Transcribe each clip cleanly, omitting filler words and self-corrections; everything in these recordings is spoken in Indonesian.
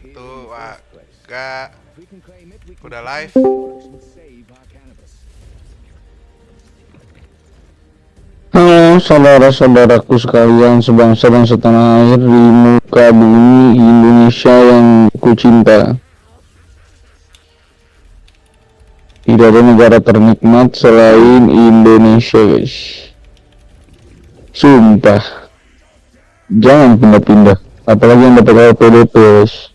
Tuh, agak udah live. Halo saudara-saudaraku sekalian sebangsa dan setanah air di muka bumi Indonesia yang kucinta. Tidak ada negara ternikmat selain Indonesia, guys. Sumpah, jangan pindah-pindah. Apalagi yang dapat LPDP, guys.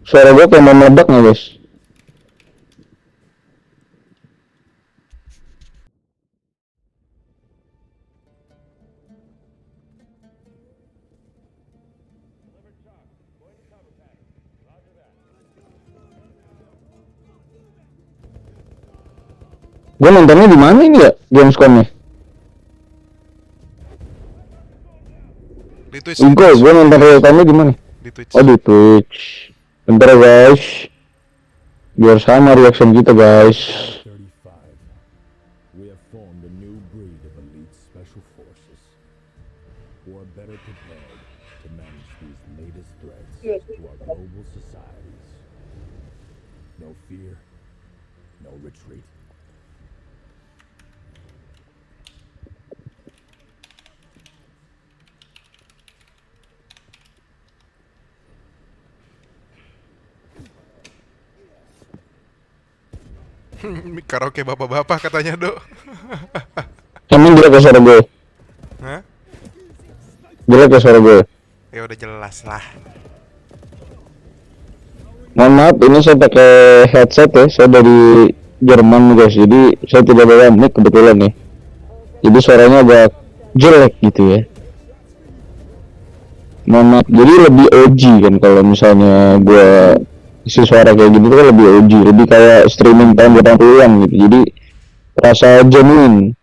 Suara gue kayak mau meledak nggak, guys? Gue nontonnya di mana ini ya, Gamescom-nya? Di Twitch. Gue nonton real time-nya di mana? Di Twitch. Oh, di Twitch. Bentar ya, guys. Biar sama reaction kita, guys. We have formed a new breed of elite special forces who are better prepared to manage these latest threats to our global societies. No fear, no retreat. Karaoke bapak-bapak katanya, Dok. Emang jelek ya suara gue? Hah? Jelek ya suara gue? Ya udah jelas lah. Mohon maaf, ini saya pakai headset ya. Saya dari Jerman guys, jadi saya tidak bawa mic kebetulan nih. Jadi suaranya agak jelek gitu ya. Mohon maaf, jadi lebih OG kan kalau misalnya gue isi suara kayak gitu kan lebih OG, lebih kayak streaming tahun 80-an gitu. Jadi rasa genuine.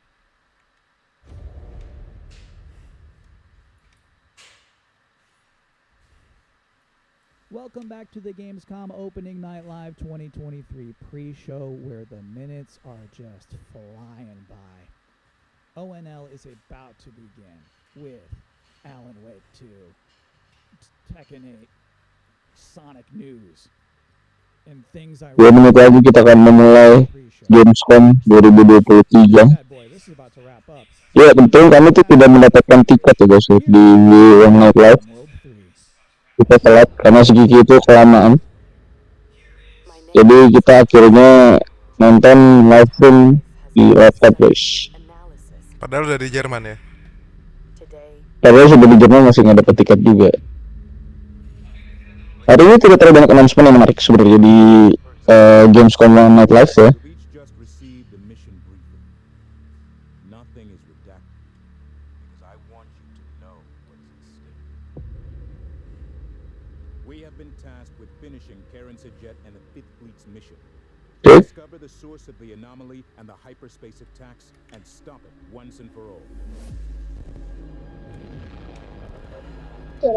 Welcome back to the Gamescom Opening Night Live 2023 pre-show where the minutes are just flying by. ONL is about to begin with Alan Wake 2, Tekken 8, Sonic News, and things I 2 menit lagi kita akan memulai Gamescom 2023. This is about to wrap up. Ya betul, kami tuh tidak mendapatkan tiket ya guys di One Night Live. Kita telat karena si Kiki itu kelamaan. Jadi kita akhirnya nonton live stream di laptop guys. Padahal udah di Jerman ya. Padahal sudah di Jerman masih nggak dapat tiket juga. Hari ini tidak terlalu banyak announcement yang menarik sebenarnya di Gamescom One Night Live ya. Discover the source of the anomaly and the hyperspace attacks and stop it once and for all.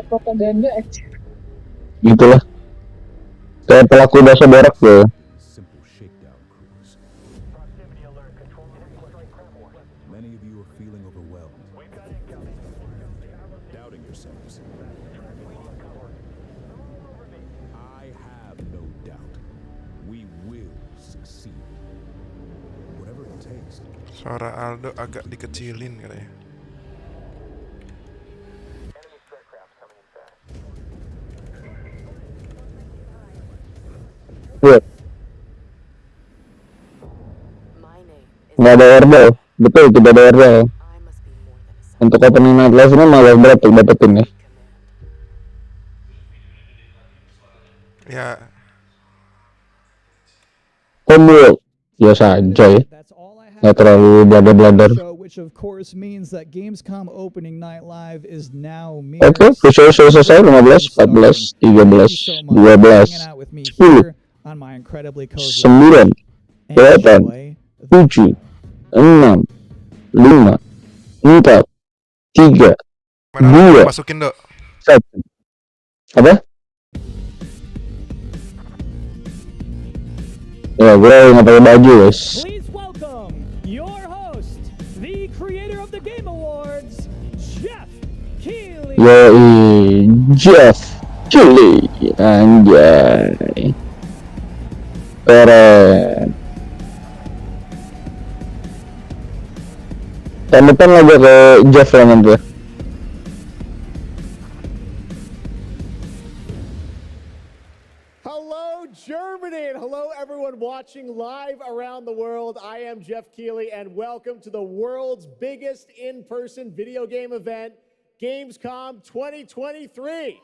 Propaganda aja. Gitulah. Kayak pelaku dosa berak ya. Simple shakedown cruise. Many of you are feeling overwhelmed. Doubting yourselves. I have no doubt. We will succeed. Whatever it takes. Suara Aldo agak dikecilin katanya. Iya. Nggak ada order, betul tidak ada order. Untuk opening night live ini malah berat tuh dapetin ya. Ya. Homework biasa aja ya. Nggak terlalu bladar-bladar. Oke, pre-show selesai 15, 14, 13, 12, 10, 9, 8, 7, 6, 5, 4, 3, 2, masukin, Dok. 1. Apa? Ya, gue nggak pakai baju, guys. Please welcome your host, the creator of the Game Awards, Jeff Keighley. Yoi, Jeff Keighley, anjay. Keren. Tahun depan lagi ke Jeff lah nanti. Hello, Germany, and hello, everyone watching live around the world. I am Jeff Keighley, and welcome to the world's biggest in-person video game event, Gamescom 2023.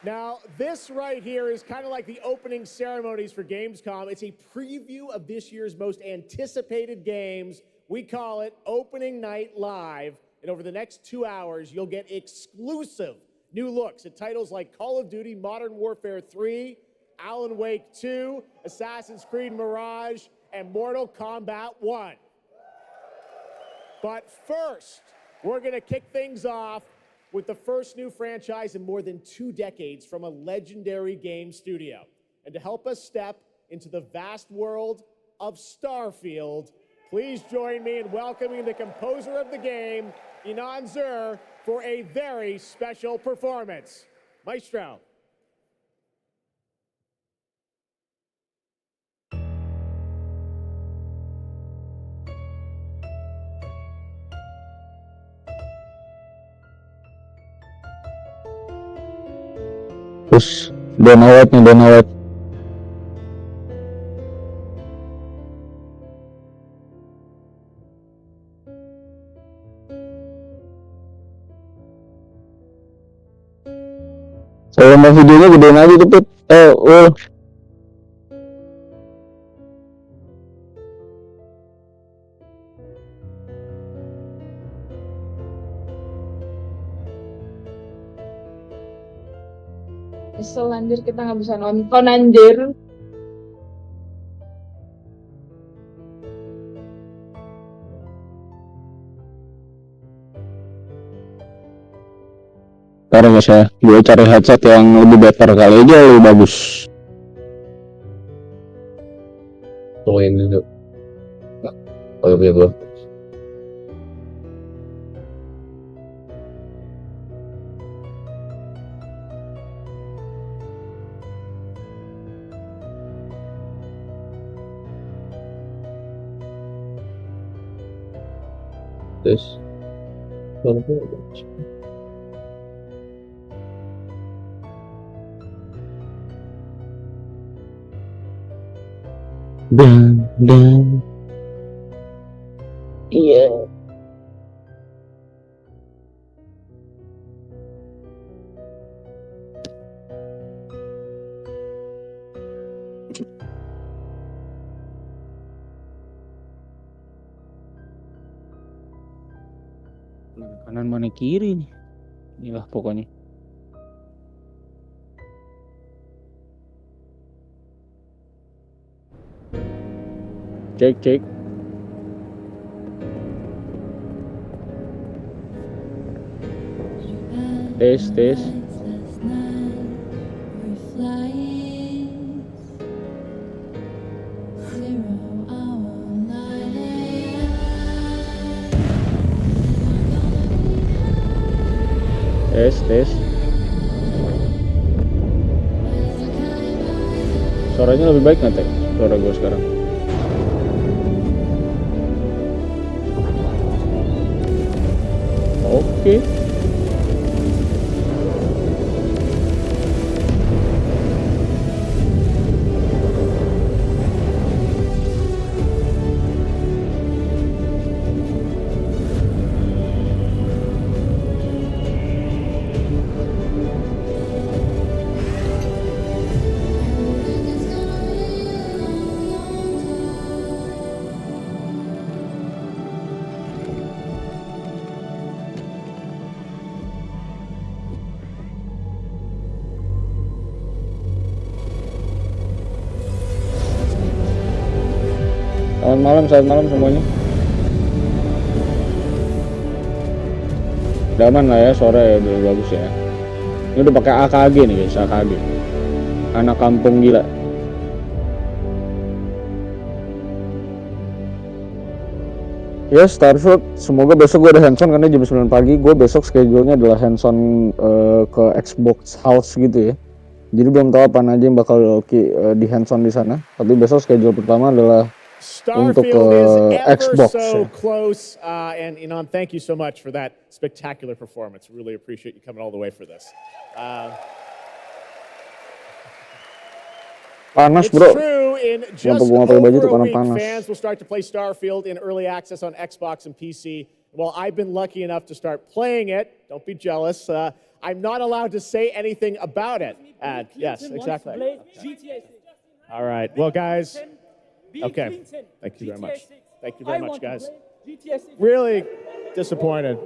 Now, this right here is kind of like the opening ceremonies for Gamescom. It's a preview of this year's most anticipated games. We call it Opening Night Live. And over the next 2 hours, you'll get exclusive new looks at titles like Call of Duty Modern Warfare 3, Alan Wake 2, Assassin's Creed Mirage, and Mortal Kombat 1. But first, we're going to kick things off with the first new franchise in more than 2 decades from a legendary game studio. And to help us step into the vast world of Starfield, please join me in welcoming the composer of the game, Inan Zur, for a very special performance. Maestro. Terus Dana White nih, Dana White. Kalau mau videonya gedein aja tuh, Put. Kesel anjir, kita nggak bisa nonton anjir. Ntar guys ya, gue cari headset yang lebih better, kali aja lebih bagus. Tuh ini tuh. Oh iya gue. Terus dan iya. Mana kanan mana kiri nih. Inilah pokoknya. Cek. Tes. Tes. Suaranya lebih baik nggak, Teh? Suara gue sekarang. Oke. Selamat malam semuanya. Udah aman lah ya, sore ya, udah bagus ya. Ini udah pakai AKG nih guys, AKG. Anak kampung gila. Ya Starfield, semoga besok gue ada hands-on karena jam 9 pagi. Gue besok schedule-nya adalah hands-on ke Xbox House gitu ya. Jadi belum tahu apa aja yang bakal di hands-on di sana. Tapi besok schedule pertama adalah untuk ke Starfield is ever Xbox so ya. close, and Inan, thank you so much for that spectacular performance. Really appreciate you coming all the way for this. Panas It's bro. true, in Kenapa just gue nggak pakai baju over tuh a karena week, panas. fans will start to play Starfield in early access on Xbox and PC. Well, I've been lucky enough to start playing it. Don't be jealous. I'm not allowed to say anything about it. Yes, exactly. All right. Well, guys. Okay. Thank you very much. Thank you very much, guys. Really disappointed.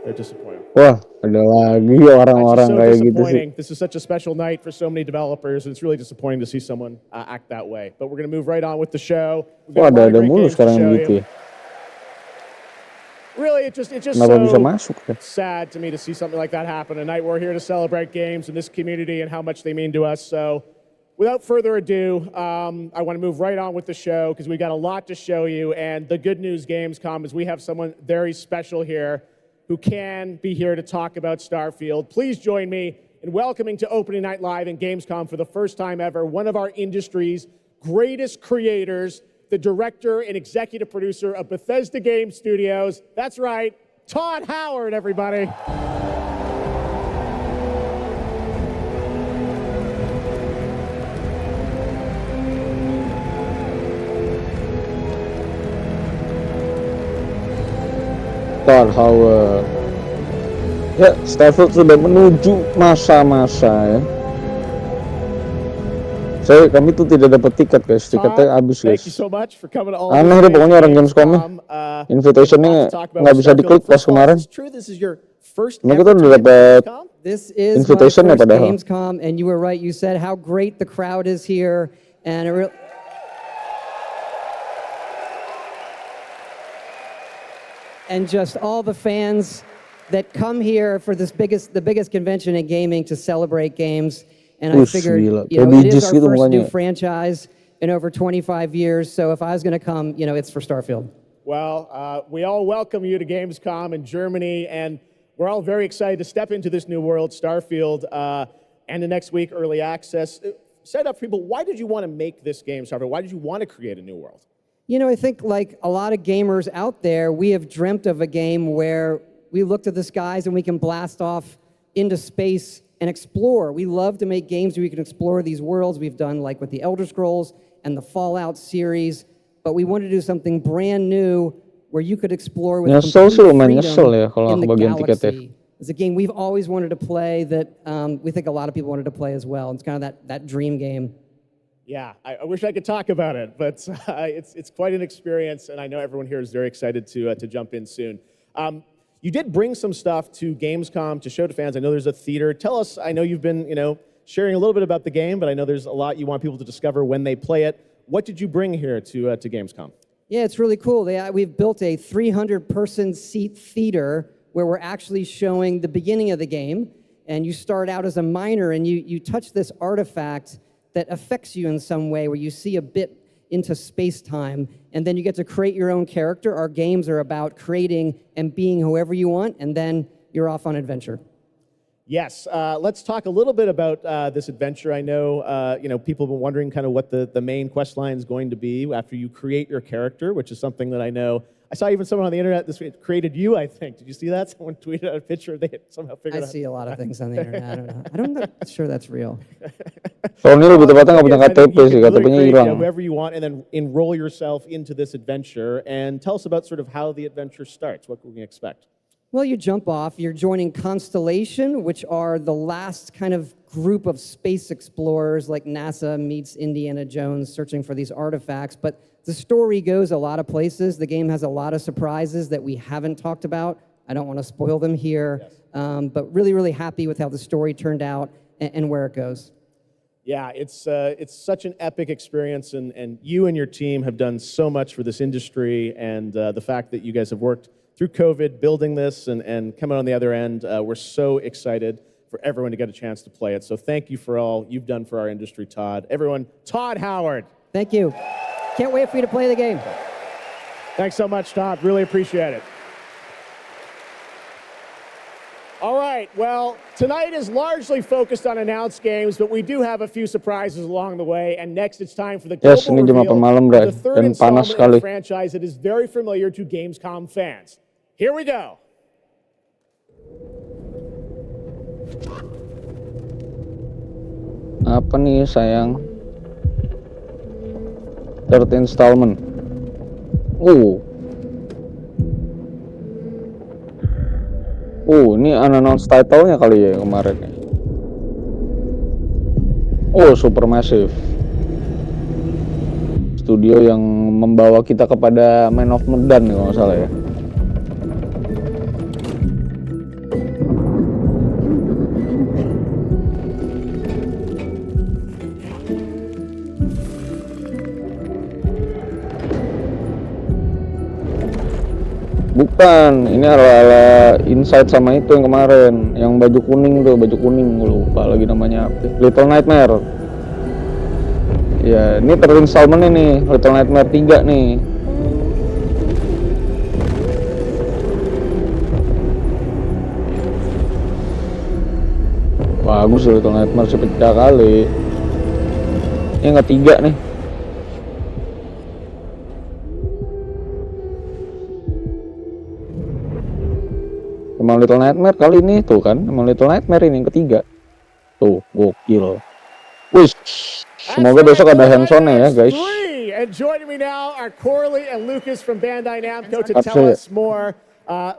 They're disappointed. Wah, ada lagi It's orang-orang just so kayak gitu sih. disappointing. This is such a special night for so many developers, and it's really disappointing to see someone act that way. But we're going to move right on with the show. We've got Wah, a lot of ada great mulu games to sekarang yang show begitu you. ya. Really, it's just Kenapa bisa so masuk ya? sad to me to see something like that happen. Tonight, we're here to celebrate games in this community and how much they mean to us. So, without further ado, I want to move right on with the show because we got a lot to show you. And the good news, Gamescom, is we have someone very special here who can be here to talk about Starfield. Please join me in welcoming to Opening Night Live in Gamescom for the first time ever, one of our industry's greatest creators, the director and executive producer of Bethesda Game Studios. That's right, Todd Howard, everybody. Todd Howard. Ya, Starfield sudah menuju masa-masa ya. Kami tuh tidak dapat tiket guys, tiketnya habis guys. Thank you so much for coming to all Aneh deh pokoknya orang Gamescom Invitationnya nggak bisa diklik pas kemarin. Nah, kita udah dapat This is my invitation ya first padahal. Gamescom, and you were right. You said how great the crowd is here, and it really. And just all the fans that come here for the biggest convention in gaming to celebrate games. And I figured, gila. you know, Kayak it is our gitu first new mukanya. franchise in over 25 years. So if I was going to come, you know, it's for Starfield. Well, we all welcome you to Gamescom in Germany, and we're all very excited to step into this new world, Starfield, and the next week, early access. Set up for people, why did you want to make this game, Starfield? Why did you want to create a new world? You know, I think like a lot of gamers out there, we have dreamt of a game where we look to the skies and we can blast off into space and explore. We love to make games where we can explore these worlds. We've done like with the Elder Scrolls and the Fallout series, but we wanted to do something brand new where you could explore with Nyesel complete sih lumayan freedom nyesel ya kalau in the kebagian tiketnya. galaxy. It's a game we've always wanted to play that we think a lot of people wanted to play as well. It's kind of that dream game. Yeah, I wish I could talk about it, but it's quite an experience, and I know everyone here is very excited to jump in soon. You did bring some stuff to Gamescom to show to fans. I know there's a theater. Tell us, I know you've been, sharing a little bit about the game, but I know there's a lot you want people to discover when they play it. What did you bring here to Gamescom? Yeah, it's really cool. We've built a 300-person seat theater where we're actually showing the beginning of the game, and you start out as a miner, and you touch this artifact that affects you in some way, where you see a bit into space-time, and then you get to create your own character. Our games are about creating and being whoever you want, and then you're off on adventure. Yes, let's talk a little bit about this adventure. I know, people have been wondering kind of what the main quest line is going to be after you create your character, which is something that I know. I saw even someone on the internet this week created you, I think. Did you see that? Someone tweeted out a picture. They had somehow figured out. I see a lot of things on the internet. I don't know. I'm not sure that's real. Tahun ini lebih tepatnya nggak punya KTP sih, KTP-nya hilang. Whoever you want, and then enroll yourself into this adventure. And tell us about sort of how the adventure starts. What can we expect? Well, you jump off. You're joining Constellation, which are the last kind of group of space explorers, like NASA meets Indiana Jones searching for these artifacts. But the story goes a lot of places. The game has a lot of surprises that we haven't talked about. I don't want to spoil them here, yes. But really, really happy with how the story turned out and where it goes. Yeah, it's such an epic experience, and you and your team have done so much for this industry, and the fact that you guys have worked through COVID, building this and coming on the other end, we're so excited for everyone to get a chance to play it. So thank you for all you've done for our industry, Todd. Everyone, Todd Howard. Thank you. Can't wait for you to play the game. Thanks so much, Todd. Really appreciate it. All right, well, tonight is largely focused on announced games, but we do have a few surprises along the way. And next, it's time for the global Ini jam 8 malam, reveal Bray. of the third Dan panas installment in sekali. the franchise that is very familiar to Gamescom fans. Here we go. Apa nih sayang? Third installment. Ini unannounced title-nya kali ya kemarin ya. Supermassive. Studio yang membawa kita kepada Man of Medan kalau nggak salah ya. Bukan, ini ala Inside sama itu yang kemarin, yang baju kuning, gue lupa lagi namanya apa. Little Nightmare. Ya, ini third installment ini, Little Nightmare 3 nih. Bagus Little Nightmare sepecah kali. Ini yang ketiga nih. Emang Little Nightmare kali ini tuh kan, emang Little Nightmare ini yang ketiga. Tuh, gokil. Wih, semoga besok ada hands-on-nya ya guys. And joining me now are Corley and Lucas from Bandai Namco to tell us more.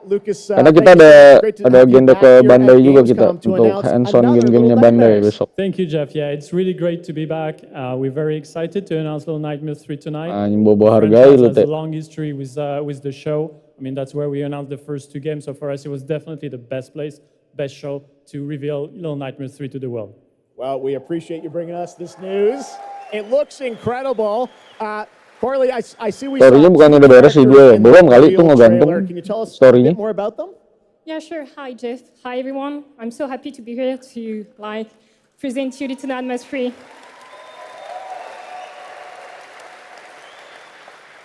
Lucas, karena kita ada agenda ke Bandai juga kita untuk hands-on game-gamenya Bandai besok. Thank you, Jeff. Yeah, it's really great to be back. We're very excited to announce Little Nightmares 3 tonight. Bobo hargai lu teh. Has a long history with the show. I mean, that's where we announced the first two games. So for us, it was definitely the best place, best show to reveal Little Nightmares 3 to the world. Well, we appreciate you bringing us this news. It looks incredible. Corley, I see we Story-nya bukannya udah beres sih dia ya? Belum kali itu ngegantung Can you tell us story-nya. a bit more about them? Yeah, sure. Hi, Jeff. Hi, everyone. I'm so happy to be here to present you Little Nightmares 3.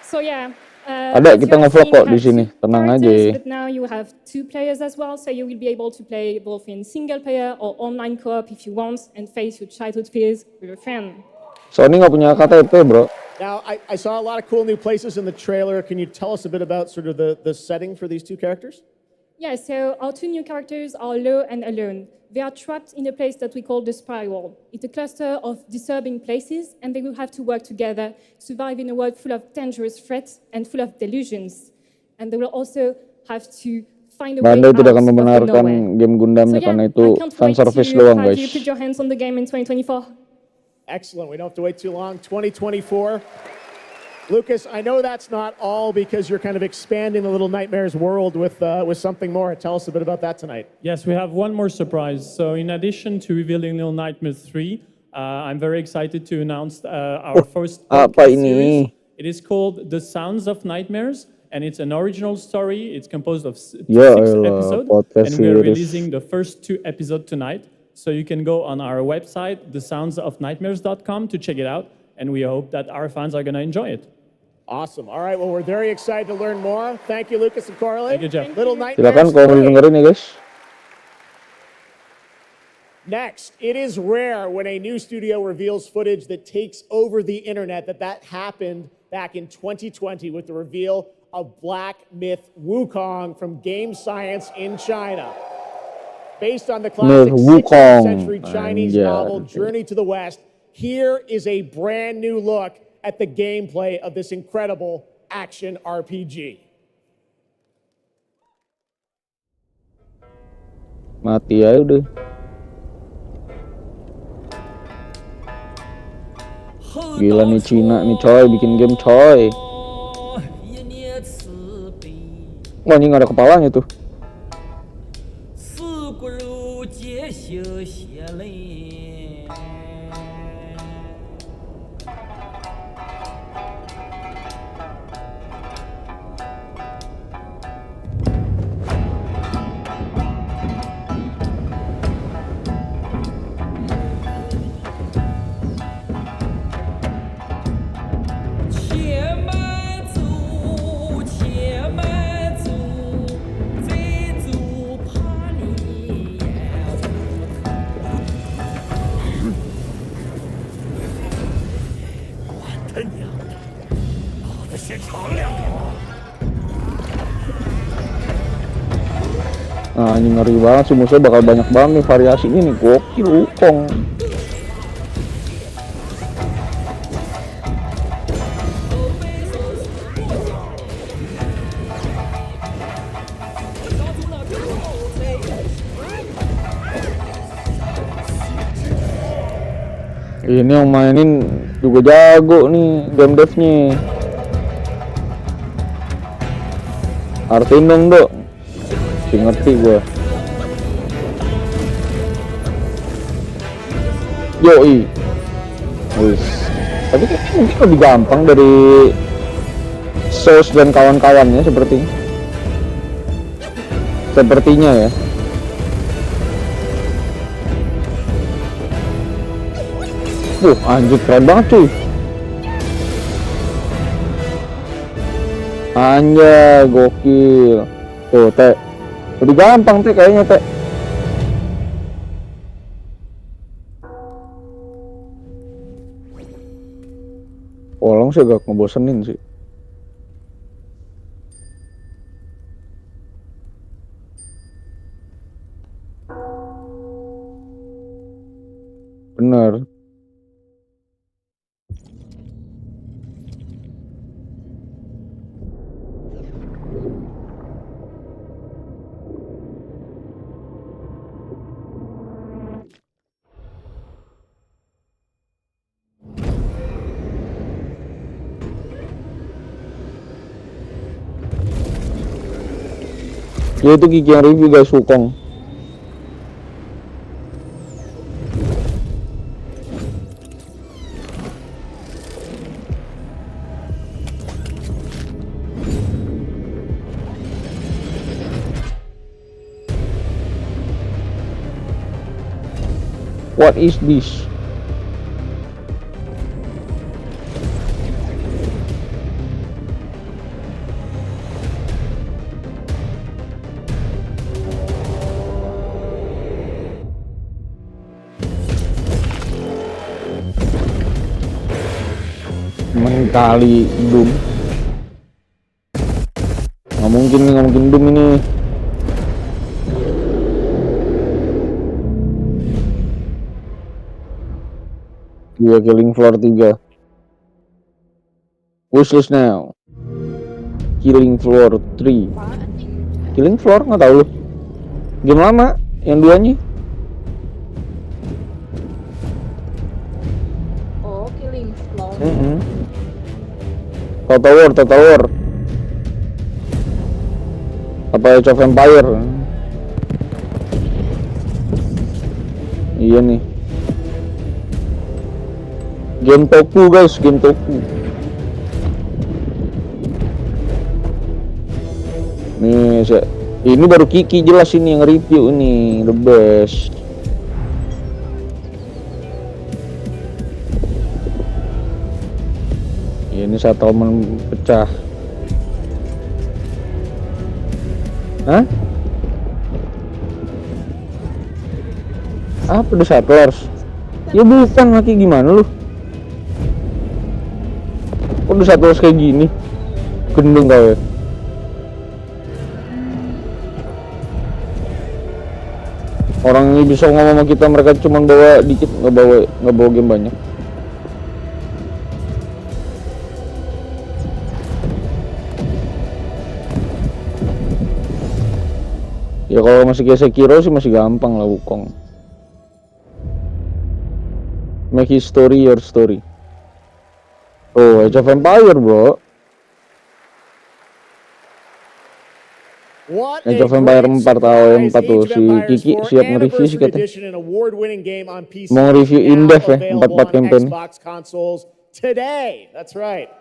So yeah. Ada kita nge-vlog kok di sini, tenang aja. But now you have 2 players as well, so you will be able to play both in single player or online co-op if you want, and face your childhood fears with a friend. Sony nggak punya KTP, bro. Now, I saw a lot of cool new places in the trailer. Can you tell us a bit about sort of the setting for these 2 characters? Yeah, so our 2 new characters are Lo and Alone. They are trapped in a place that we call the Spiral. It's a cluster of disturbing places, and they will have to work together, survive in a world full of dangerous threats and full of delusions. And they will also have to find a way Bandai out tidak akan of membenarkan nowhere. game Gundamnya karena itu fan service doang, guys. You put your hands on the game in 2024. Excellent. We don't have to wait too long. 2024. Lucas, I know that's not all because you're kind of expanding the Little Nightmares world with something more. Tell us a bit about that tonight. Yes, we have one more surprise. So in addition to revealing Little Nightmares 3, I'm very excited to announce our first podcast series. It is called The Sounds of Nightmares, and it's an original story. It's composed of 6 episodes, and we are releasing the first 2 episodes tonight. So you can go on our website, thesoundsofnightmares.com, to check it out, and we hope that our fans are going to enjoy it. Awesome. All right. Well, we're very excited to learn more. Thank you, Lucas and Corley. Thank you, Jeff. Little Nightmares. Silakan kalau mau dengerin ya, guys. Next, it is rare when a new studio reveals footage that takes over the internet. That happened back in 2020 with the reveal of Black Myth Wukong from Game Science in China. Based on the classic 16th century Chinese novel Journey to the West, here is a brand new look at the gameplay of this incredible action RPG. Mati aja udah. Gila nih Cina nih coy, bikin game coy. Wah, ini nggak ada kepalanya tuh. Anjing ngeri banget sih, musuhnya bakal banyak banget nih variasinya nih, gokil Wukong. Ini yang mainin juga jago nih game devnya. Artiin dong dok, si ngerti gue. Yoi. Wis. Tapi kayaknya mungkin lebih gampang dari Souls dan kawan-kawannya sepertinya ya. Anjir keren banget cuy. Anjay, gokil. Tuh, Teh. Lebih gampang, Teh, kayaknya, Teh. Polong sih agak ngebosenin sih. Bener. Ya itu Kiki yang review guys, Wukong. What is this? Kali Doom. Nggak mungkin Doom ini. Dia Killing Floor 3. Wishlist now. Killing Floor 3. Killing Floor nggak tahu lu. Game lama yang duanya. Oh, Killing Floor. Tower. Apa Age of Empire? Iya nih. Game Toku guys, game Toku. Nih, ini baru Kiki jelas ini yang review ini, the best. Ini settlement pecah. Hah? Apa The Settlers? Ya bukan, lagi gimana lu? Kok The Settlers kayak gini? Gendeng kau ya? Orang ini bisa ngomong sama kita, mereka cuma bawa dikit, nggak bawa game banyak. Ya kalau masih kayak Sekiro sih masih gampang lah Wukong. Make his story your story. Oh, Age of Empire bro. Age of Empire 4 tahun 4 tuh si Kiki siap nge-review sih katanya. Mau nge-review in-depth ya 4 campaign. Today, that's right.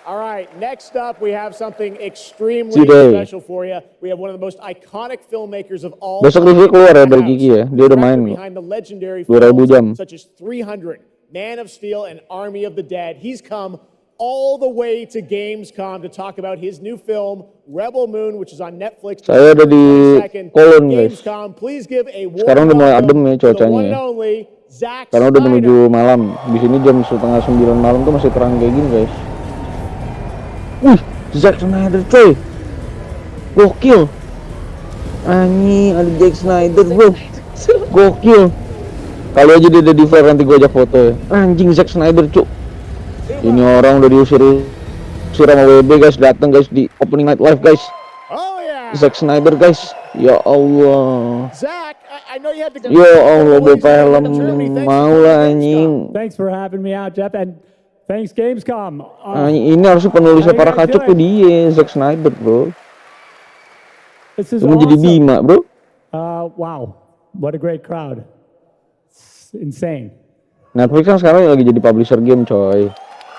All right, next up we have something extremely special for you. We have one of the most iconic filmmakers of all time. Besok review keluar ya dari Kiki ya. Dia udah main loh. 2000 jam. Such as 300, Man of Steel, and Army of the Dead. He's come all the way to Gamescom to talk about his new film Rebel Moon, which is on Netflix. Saya ada di Kolon guys. Gamescom, please give a sekarang udah mulai adem ya cuacanya ya. Karena udah menuju malam. Di sini jam 8:30 malam tuh masih terang kayak gini guys. Wih, Zack Snyder coy. Gokil. Anjing, ada Zack Snyder bro. Gokil. Kalau aja dia ada di flare nanti gue ajak foto ya. Anjing Zack Snyder cuk. Ini orang udah diusir sama WB guys, datang guys di opening night live guys. Oh yeah. Zack Snyder guys. Ya Allah. Zach, I know you had to go. Ya Allah, bawa film mau lah anjing. Thanks for having me out, Jeff, and thanks Gamescom. Anjing ini harusnya penulisnya para kacuk tuh dia, Zack Snyder bro. This is Cuma jadi awesome. Bima bro. Wow, what a great crowd. It's insane. Netflix kan sekarang lagi jadi publisher game coy.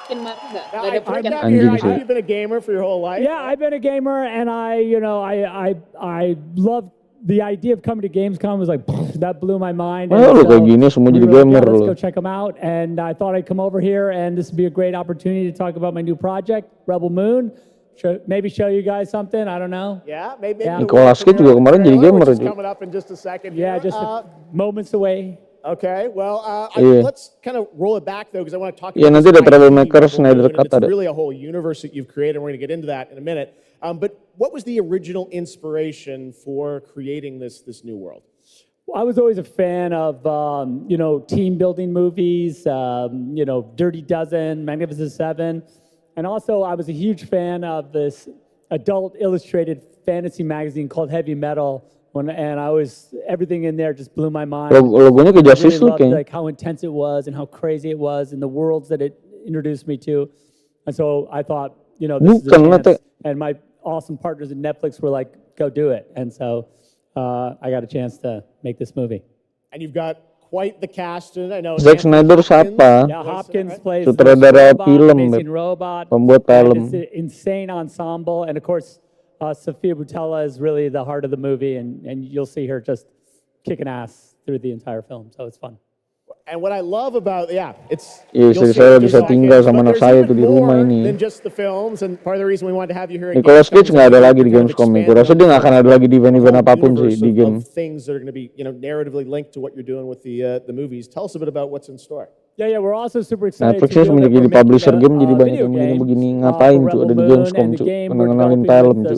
Now, I've been a gamer for your whole life. Yeah, I've been a gamer, and I love the idea of coming to Gamescom. Was like that blew my mind. Oh, lo kayak gini semua jadi gamer let's lo. go check them out, and I thought I'd come over here, and this would be a great opportunity to talk about my new project, Rebel Moon. Maybe show you guys something. I don't know. Yeah, maybe. Nicolas Cage juga kemarin jadi gamer juga. Coming up in just a second. Yeah, just moments away. Okay, well, let's kind of roll it back though, because I want to talk about nanti ada Troublemaker, Snyder Cut it's ada. really a whole universe that you've created. We're going to get into that in a minute. But what was the original inspiration for creating this new world? Well, I was always a fan of team building movies, Dirty Dozen, Magnificent Seven, and also I was a huge fan of this adult illustrated fantasy magazine called Heavy Metal. And I was everything in there just blew my mind. Logonya ke Justice League like how intense it was and how crazy it was and the worlds that it introduced me to. And so I thought, this is a chance. And my awesome partners at Netflix were like, go do it. And so I got a chance to make this movie. And you've got quite the cast. I know Zack Snyder siapa? Yeah, Hopkins plays sutradara film, Amazing Robot. Pembuat film. It's an insane ensemble, and of course. Sophia Boutella is really the heart of the movie, and you'll see her just kicking ass through the entire film, so it's fun. And what I love about, it's... Iya, saya bisa tinggal sama anak saya tuh di rumah ini. Than just the films, and part of the reason we wanted to have you here. Nicolas Cage nggak ada lagi di Gamescom itu. Rasa dia nggak akan ada lagi di event-event apapun sih di game. Things that are going to be, narratively linked to what you're doing with the movies. Tell us a bit about what's in store. Yeah, we're also super excited. Netflix ini semenjak jadi publisher game jadi banyak yang begini-begini. Ngapain tuh ada di Gamescom tuh kenalin film tuh.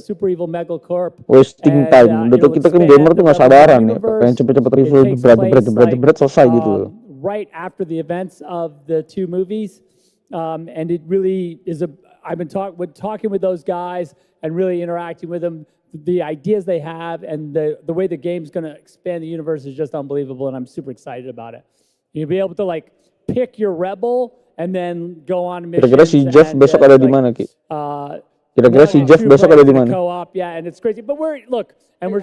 Wasting time. Udah tuh kita kan gamer tuh nggak sabaran ya. Pengen cepet-cepet review jebret selesai gitu. Right after the events of the two movies, and it really is I've been talking with those guys and really interacting with them. The ideas they have and the way the game's going to expand the universe is just unbelievable, and I'm super excited about it. You'll be able to pick your rebel and then go on missions. Kira-kira si Jeff besok ada di mana, Ki? Kira-kira si Jeff besok ada di mana? Co-op, yeah, and it's crazy. But we're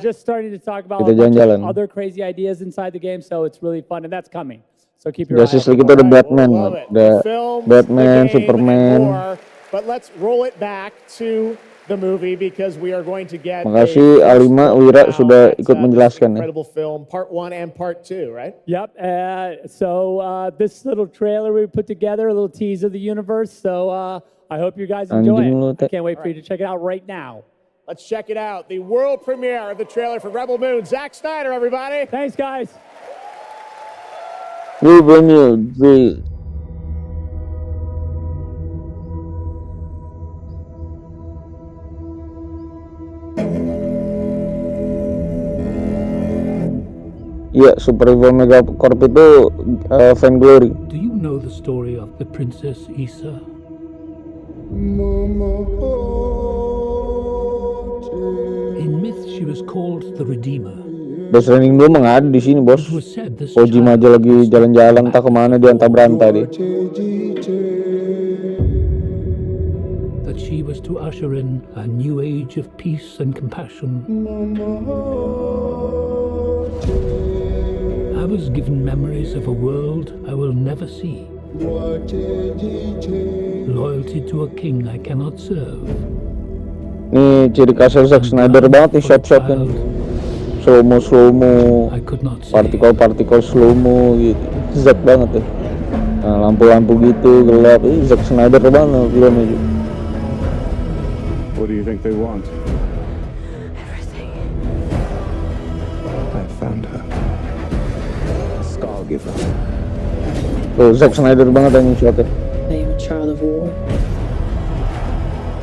just starting to talk about other crazy ideas inside the game, so it's really fun, and that's coming. So keep your Justice League itu ada Batman, ada Batman, Superman. But let's roll it back to the movie because we are going to get. Makasih Alima Wira sudah ikut menjelaskan ya. Incredible film, part 1 and part 2, right? Yep. So this little trailer we put together, a little tease of the universe. So I hope you guys enjoy it. I can't wait for you to check it out right now. Let's check it out. The world premiere of the trailer for Rebel Moon. Zack Snyder, everybody. Thanks, guys. Rebel Moon. Iya, Super Evil Mega Corp itu fan glory. Do you know the story of the Princess Issa? In myth, she was called the Redeemer. Best Training 2 mah nggak ada di sini, bos. Kojima aja lagi jalan-jalan entah kemana dia antah berantah dia. That she was to usher in a new age of peace and compassion. I was given memories of a world I will never see. Loyalty to a king I cannot serve. Nih ciri khasnya Zack Snyder banget nih shot-shotnya nih. Slow-mo, partikel slow-mo gitu. Zack banget ya. Nah, lampu-lampu gitu, gelap. Zack Snyder banget filmnya juga. What do you think they want? Everything. I found her. Scargiver. Tuh, Zack Snyder banget yang shotnya. I am a child of war.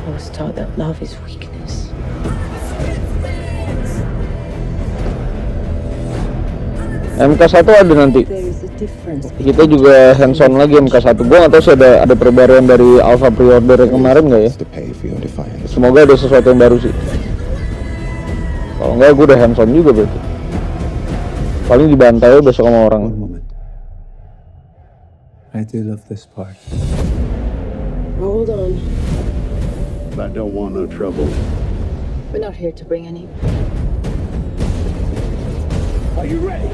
I was taught that love is weakness. MK1 ada nanti. Kita juga hands on lagi MK1. Gua nggak tahu sih ada perbaruan dari alpha pre-order yang kemarin nggak ya. Semoga ada sesuatu yang baru sih. Kalau nggak, gue udah hands on juga berarti. Paling dibantai besok sama orang. I do love this part. Hold on. I don't want no trouble. We're not here to bring any. Are you ready?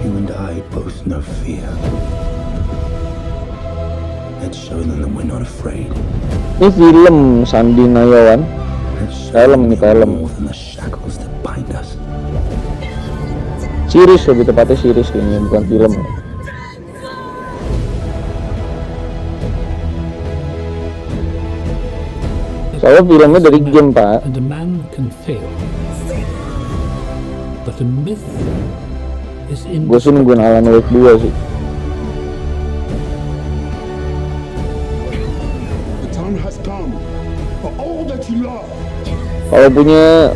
You and I both know fear. Let's show them that we're not afraid. Ini film Sandi Nayawan. Film nih, film. More than the shackles that bind us. Series lebih tepatnya, series ini bukan film. Soalnya filmnya dari game, Pak. And a man can fail. But a myth is in. Gue sih nungguin Alan Wake 2 sih. The time has come for all that you love. Kalau punya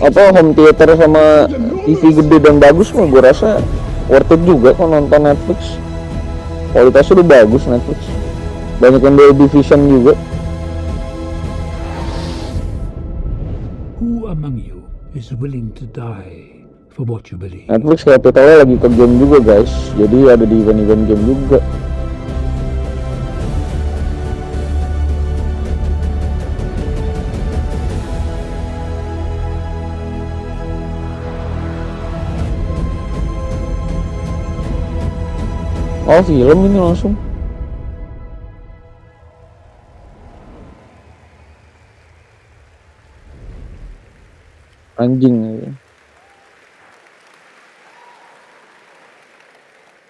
home theater sama TV gede dan bagus mah gue rasa worth it juga kok nonton Netflix. Kualitasnya udah bagus Netflix. Banyak yang Dolby Vision juga. Who among you is willing to die for what you believe? Netflix kapitalnya lagi ke game juga guys. Jadi ada di event-event game juga. Oh, film ini langsung. Anjing ya.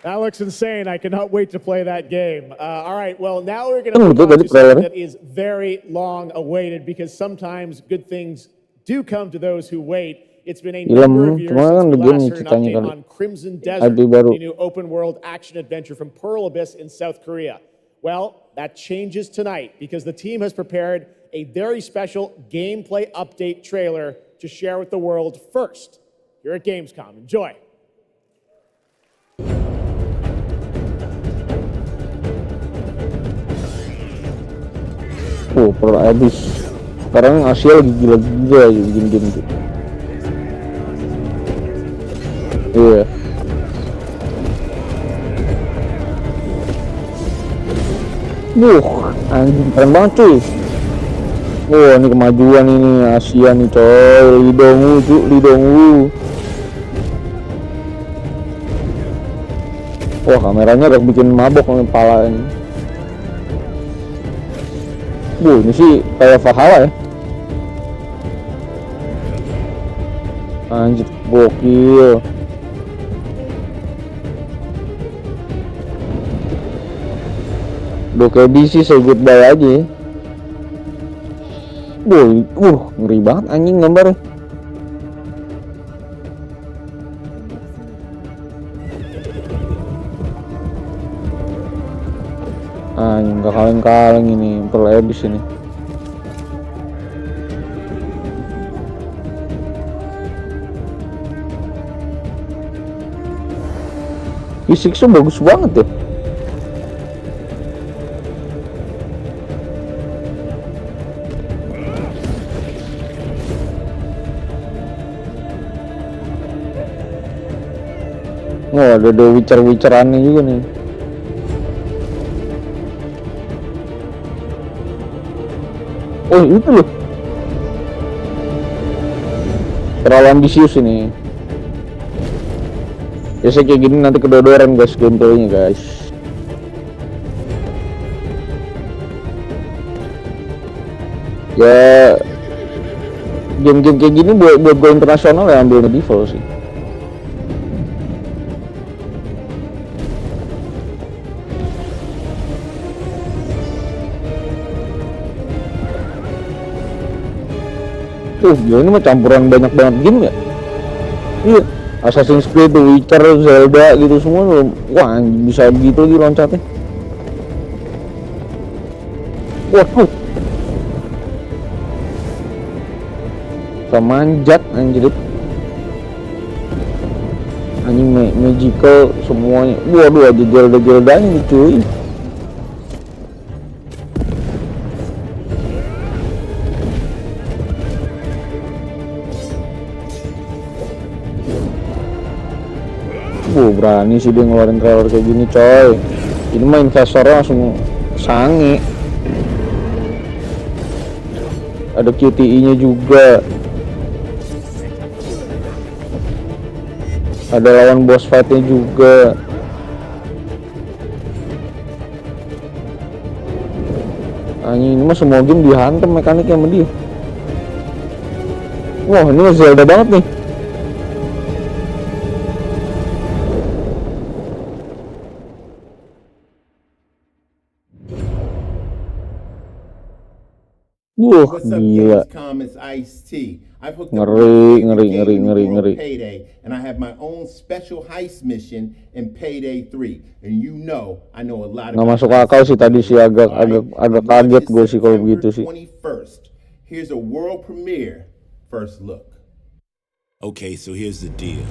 That looks insane. I cannot wait to play that game. All right, well, now we're going to move on to something that is very long awaited because sometimes good things do come to those who wait. It's been a number of years since we last heard an update on Crimson Desert, the new open-world action-adventure from Pearl Abyss in South Korea. Well, that changes tonight because the team has prepared a very special gameplay update trailer to share with the world first here at Gamescom. Enjoy. Oh, Pearl Abyss. Sekarang Asia lagi gila-gila ya bikin game tuh. Iya. Anjing keren banget cuy. Ini kemajuan ini Asia nih coy. Lidongu. Wah, kameranya udah bikin mabok nih kepala ini. Ini sih kayak Valhalla ya. Anjir, gokil. Udah kayak DC say goodbye aja ya. Ngeri banget anjing gambarnya. Anjing gak kaleng-kaleng ini Pearl Abyss ini. Fisiknya bagus banget ya. Ada witcher-witcherannya juga nih. Oh itu loh. Terlalu ambisius ini. Biasa kayak gini nanti kedodoran guys gameplaynya guys. Ya game-game kayak gini buat go internasional ya ambil medieval sih. Ini mah campuran banyak banget game ya. Iya, Assassin's Creed, The Witcher, Zelda gitu semua. Wah, bisa gitu lagi loncatnya. bisa manjat anjir. Anjing magical semuanya. Waduh, ada Zelda-Zeldanya nih cuy. Berani sih dia ngeluarin trailer kayak gini coy. Ini mah investornya langsung sange. Ada QTE-nya juga. Ada lawan boss fight-nya juga. Ini mah semua game dihantam mekaniknya sama dia. Wah, ini mah Zelda banget nih. What's up, Gila. Gamescom? It's Ice-T. I've hooked up my favorite game in the world, Payday, and I have my own special heist mission in Payday 3. And you know, I know a lot Nggak about masuk akal sih tadi sih, agak kaget gue sih kalau begitu sih. 21st. Here's a world premiere first look. Okay, so here's the deal.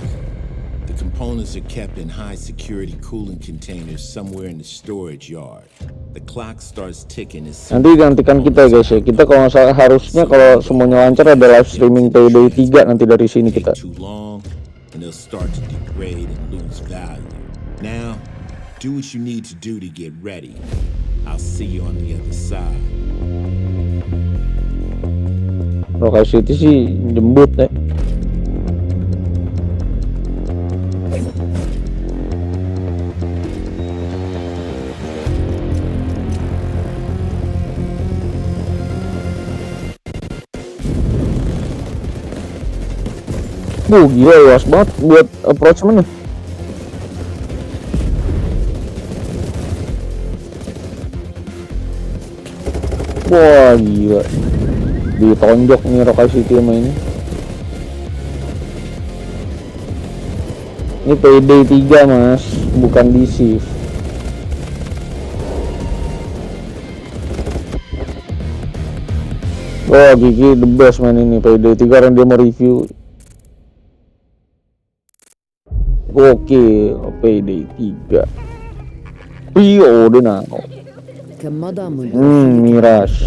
The components are kept in high security cooling containers somewhere in the storage yard. The clock starts ticking as Nanti gantikan kita guys ya. Kita kalau nggak salah harusnya kalau semuanya lancar ada live streaming Payday 3 nanti dari sini kita. Too long and they'll start to degrade and lose value. Now, do what you need to do to get ready. I'll see you on the other side. Lokasi itu sih jembut ya. Gila luas banget buat approachment nih. Wah gila, ditonjok nih Rocket City sama ini. Ini Payday 3 mas, bukan DC. Wah Gigi the best man ini Payday 3 karena dia mau review. Oke, Payday 3. Udah nah. Mirage.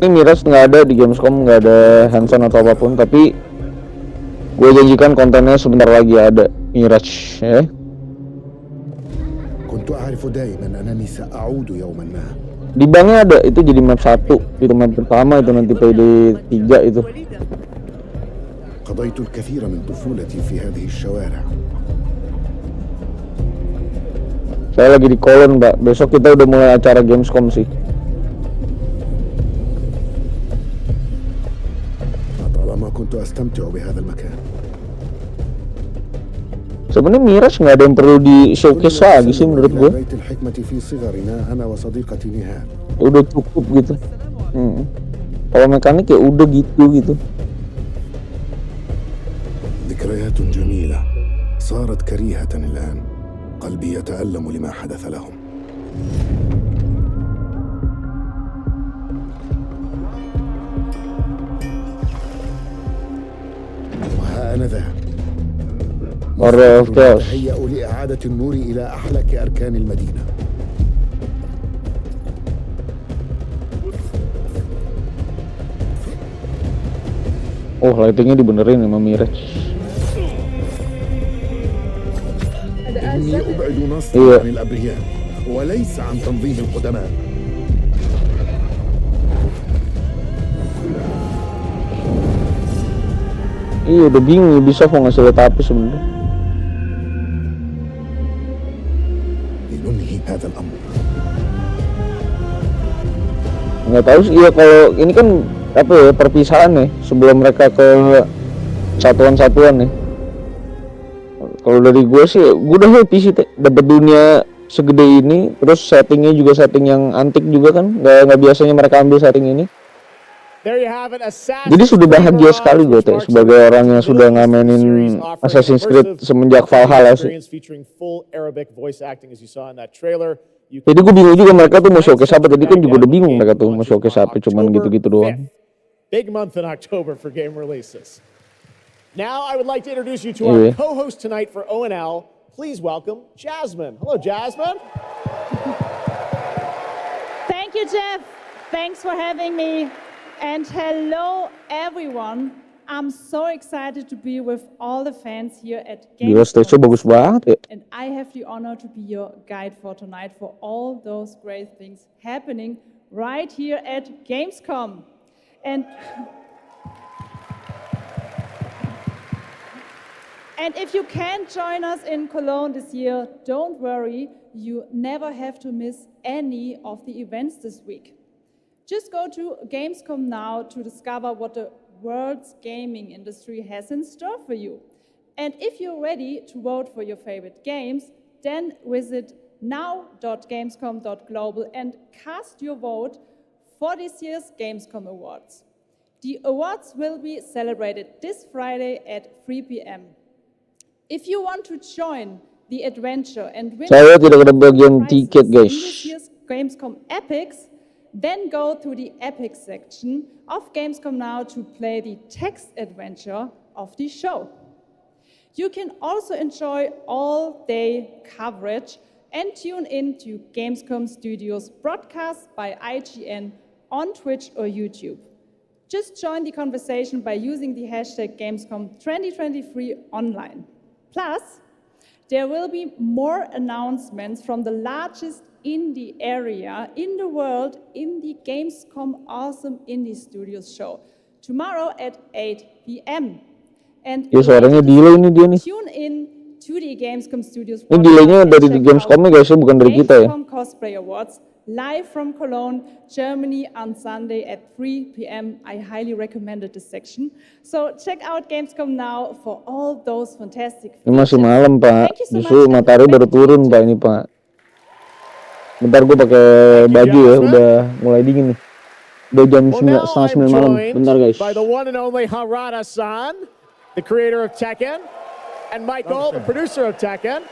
Ini Mirage nggak ada di Gamescom, nggak ada hands-on atau apapun, tapi gue janjikan kontennya sebentar lagi ada Mirage ya. Di banknya ada, itu jadi map 1, itu map pertama itu nanti Payday 3 itu. قضيت الكثير من طفولتي في هذه الشوارع. Saya lagi di Kolon, Mbak. Besok kita udah mulai acara Gamescom sih. طالما كنت أستمتع بهذا المكان. Sebenarnya Mirage nggak ada yang perlu di showcase lagi sih menurut gue. بيت الحكمة في صغرنا أنا وصديقتي نهال. Udah cukup gitu. Kalau mekanik ya udah gitu. ذكريات جميلة صارت كريهة الآن. قلبي يتألم لما حدث لهم. وها أنا ذا تهيأ لإعادة النور إلى أحلك أركان المدينة. Lightingnya dibenerin sama Mirage. إني أبعد نصري عن الأبرياء وليس عن تنظيم القدماء. Udah bingung bisa kok ngasih lihat api sebenarnya. لننهي هذا الأمر. Nggak tahu sih, kalau ini kan perpisahan nih sebelum mereka ke satuan-satuan nih. Kalau dari gue sih, gue udah happy sih dapat dunia segede ini, terus settingnya juga setting yang antik juga kan, nggak biasanya mereka ambil setting ini. Jadi sudah bahagia sekali gue sebagai orang yang sudah ngamenin Assassin's Creed semenjak Valhalla sih. Jadi gue bingung juga mereka tuh mau showcase apa, tadi kan juga udah bingung mereka tuh mau showcase apa, cuman gitu-gitu doang. Big month in October for game releases. Now I would like to introduce you to our co-host tonight for ONL. Please welcome Jasmine. Hello, Jasmine. Thank you, Jeff. Thanks for having me. And hello, everyone. I'm so excited to be with all the fans here at Gila, stage-nya bagus banget ya. And I have the honor to be your guide for tonight for all those great things happening right here at Gamescom. And if you can't join us in Cologne this year, don't worry, you never have to miss any of the events this week. Just go to Gamescom now to discover what the world's gaming industry has in store for you. And if you're ready to vote for your favorite games, then visit now.gamescom.global and cast your vote for this year's Gamescom Awards. The awards will be celebrated this Friday at 3 p.m. If you want to join the adventure and win Saya tidak ada bagian tiket, guys. in this year's Gamescom Epics, then go to the Epic section of Gamescom Now to play the text adventure of the show. You can also enjoy all-day coverage and tune in to Gamescom Studios broadcasts by IGN on Twitch or YouTube. Just join the conversation by using the hashtag Gamescom 2023 online. Plus, there will be more announcements from the largest indie area in the world in the Gamescom Awesome Indie Studios show tomorrow at 8 p.m. And suaranya delay ini dia nih. Tune in to the Gamescom Studios. Ini delaynya dari Gamescom guys, bukan dari kita ya. Gamescom Cosplay Awards live from Cologne, Germany on Sunday at 3 p.m. I highly recommended this section. So check out Gamescom now for all those fantastic features. Ini masih malam, Pak. Justru matahari baru turun, Pak, ini, Pak. Bentar gue pakai baju ya, udah mulai dingin nih. Udah jam 9:30 malam. Bentar guys. By the one and only Harada-san, the creator of Tekken, and Michael, the producer of Tekken.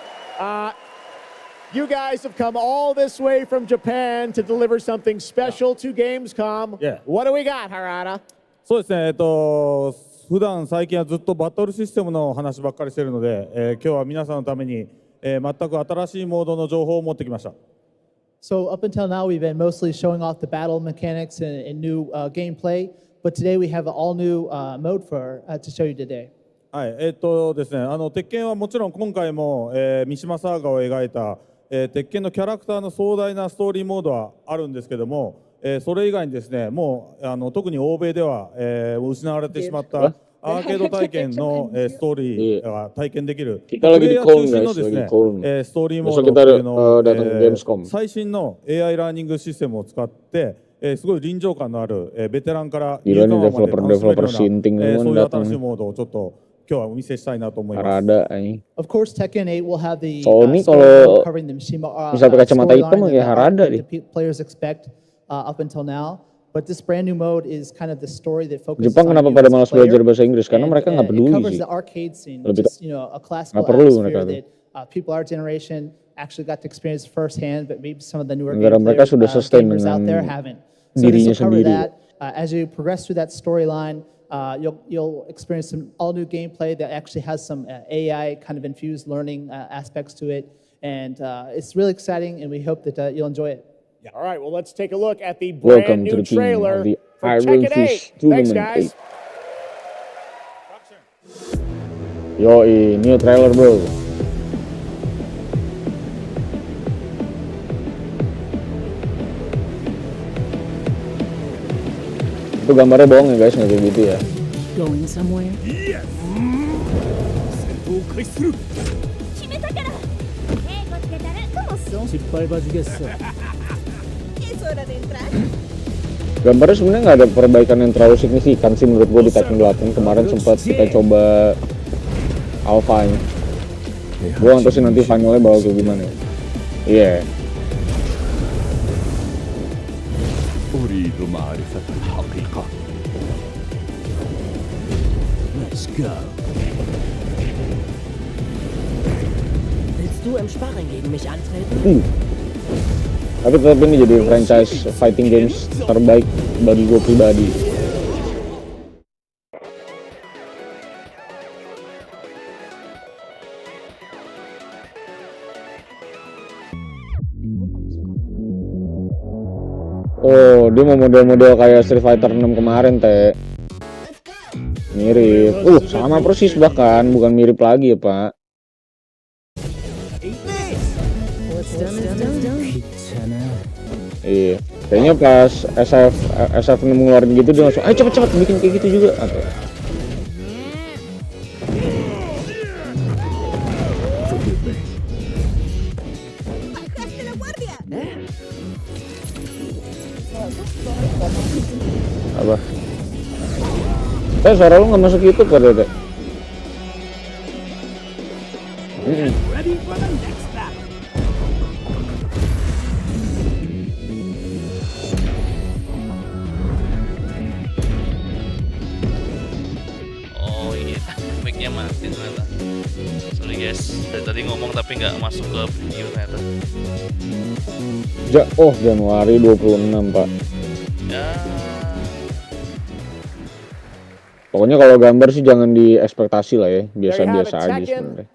You guys have come all this way from Japan to deliver something special to Gamescom. What do we got, Harada? そうですね。普段最近はずっとバトルシステムの話ばっかりしてるので、今日は皆さんのために、全く新しいモードの情報を持ってきました。So up until now, we've been mostly showing off the battle mechanics and new gameplay, but today we have an all-new mode to show you today. はい、ですね、鉄拳はもちろん今回も、三島サーガを描いた、鉄拳のキャラクターの壮大なストーリーモードはあるんですけども、それ以外にですね、もう特に欧米では、失われてしまったアーケード体験のストーリーが体験できるプレイヤー中心のですね、ストーリーモードというのを最新の AI ラーニングシステムを使って、すごい臨場感のあるベテランからニューカマーまで楽しめるようなそういう新しいモードをちょっと今日はお見せしたいなと思います。Of course, Tekken 8 will have the Sony story covering the Mishima kacamata ya Harada that the players expect up until now. But this brand new mode is kind of the story that focuses Jepang on kenapa you pada as a malas player. belajar bahasa Inggris? Karena mereka nggak It peduli covers sih. the arcade scene, Lebih which is a classical nggak perlu atmosphere mereka that people our generation actually got to experience firsthand, but maybe some of the newer Negara mereka sudah sustain gamers out there dengan haven't. So this dirinya will cover sendiri. that. As you progress through that storyline, you'll experience some all-new gameplay that actually has some AI kind of infused learning aspects to it, and it's really exciting, and we hope that you'll enjoy it. All right, well, let's take a look at the brand new trailer for Tekken 8. Thanks, guys. Yoi, new trailer bro. Itu gambarnya bohong ya guys, nggak kayak gitu ya. Going somewhere? Yes! Gambarnya sebenarnya nggak ada perbaikan yang terlalu signifikan sih menurut gue di Tekken 8. Kemarin sempat kita coba alpha-nya. Gue nggak tahu sih nanti finalnya bakal kayak gimana. Iya. أريد معرفة الحقيقة. Let's go. Willst du im Sparring gegen mich antreten? Tapi tetap ini jadi franchise fighting games terbaik bagi gue pribadi. Oh, dia mau model-model kayak Street Fighter 6 kemarin, Teh. Mirip. Sama persis bahkan, bukan mirip lagi ya, Pak. Iya, kayaknya pas SF6 ngeluarin gitu dia langsung, ayo cepet-cepet bikin kayak gitu juga. Apa? Suara lu nggak masuk YouTube pada deh. Oh iya, mic-nya mati ternyata. Sorry guys, dari tadi ngomong tapi nggak masuk ke video ternyata. Januari 26, Pak. Ya. Pokoknya kalau gambar sih jangan diekspektasi lah ya, biasa-biasa aja sebenarnya.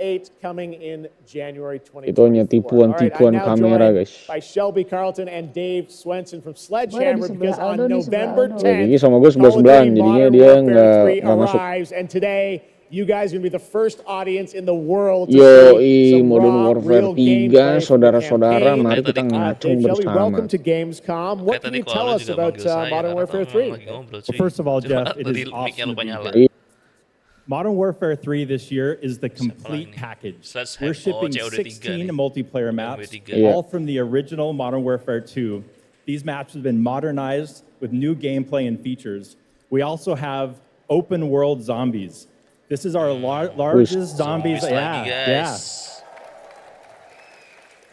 Itu hanya tipuan-tipuan kamera, guys. By Shelby Carlton and Dave Swenson from Sledgehammer because on November 10th, Gigi sama gue sebelah-sebelahan, jadinya dia nggak masuk. And today, you guys are going to be the first audience in the world to see some Modern raw, Warfare real 3, gameplay saudara-saudara, mari kita ngacung Shelby, bersama. welcome to Gamescom. What can you tell us about Modern Warfare 3? Well, first of all, Jeff, it is awesome to be here. Modern Warfare 3 this year is the complete package. We're shipping 16 multiplayer maps, all from the original Modern Warfare 2. These maps have been modernized with new gameplay and features. We also have open world zombies. This is our largest zombies.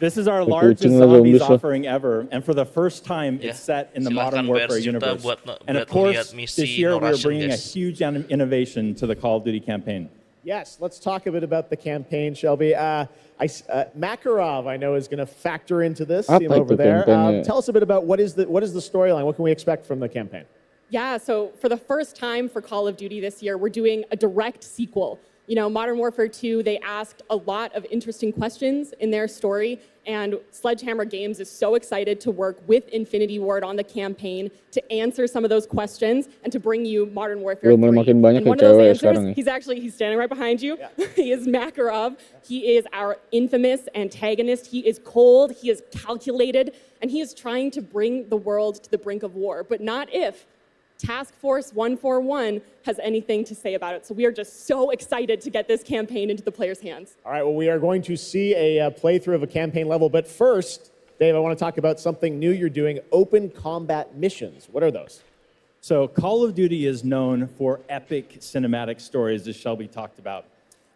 This is our largest zombies offering ever, and for the first time, it's set in the Modern Warfare universe. And of course, this year we are bringing a huge innovation to the Call of Duty campaign. Yes, let's talk a bit about the campaign, Shelby. Makarov, I know, is going to factor into this. See him over there. Tell us a bit about what is the storyline. What can we expect from the campaign? Yeah, so for the first time for Call of Duty this year, we're doing a direct sequel. You know, Modern Warfare 2, they asked a lot of interesting questions in their story, and Sledgehammer Games is so excited to work with Infinity Ward on the campaign to answer some of those questions and to bring you Modern Warfare 3. Makin banyak And one of those answers, he's standing right behind you. Yeah. He is Makarov. He is our infamous antagonist. He is cold, he is calculated, and he is trying to bring the world to the brink of war, but not if Task Force 141 has anything to say about it. So we are just so excited to get this campaign into the players' hands. All right, well, we are going to see a playthrough of a campaign level. But first, Dave, I want to talk about something new you're doing, open combat missions. What are those? So Call of Duty is known for epic cinematic stories, as Shelby talked about.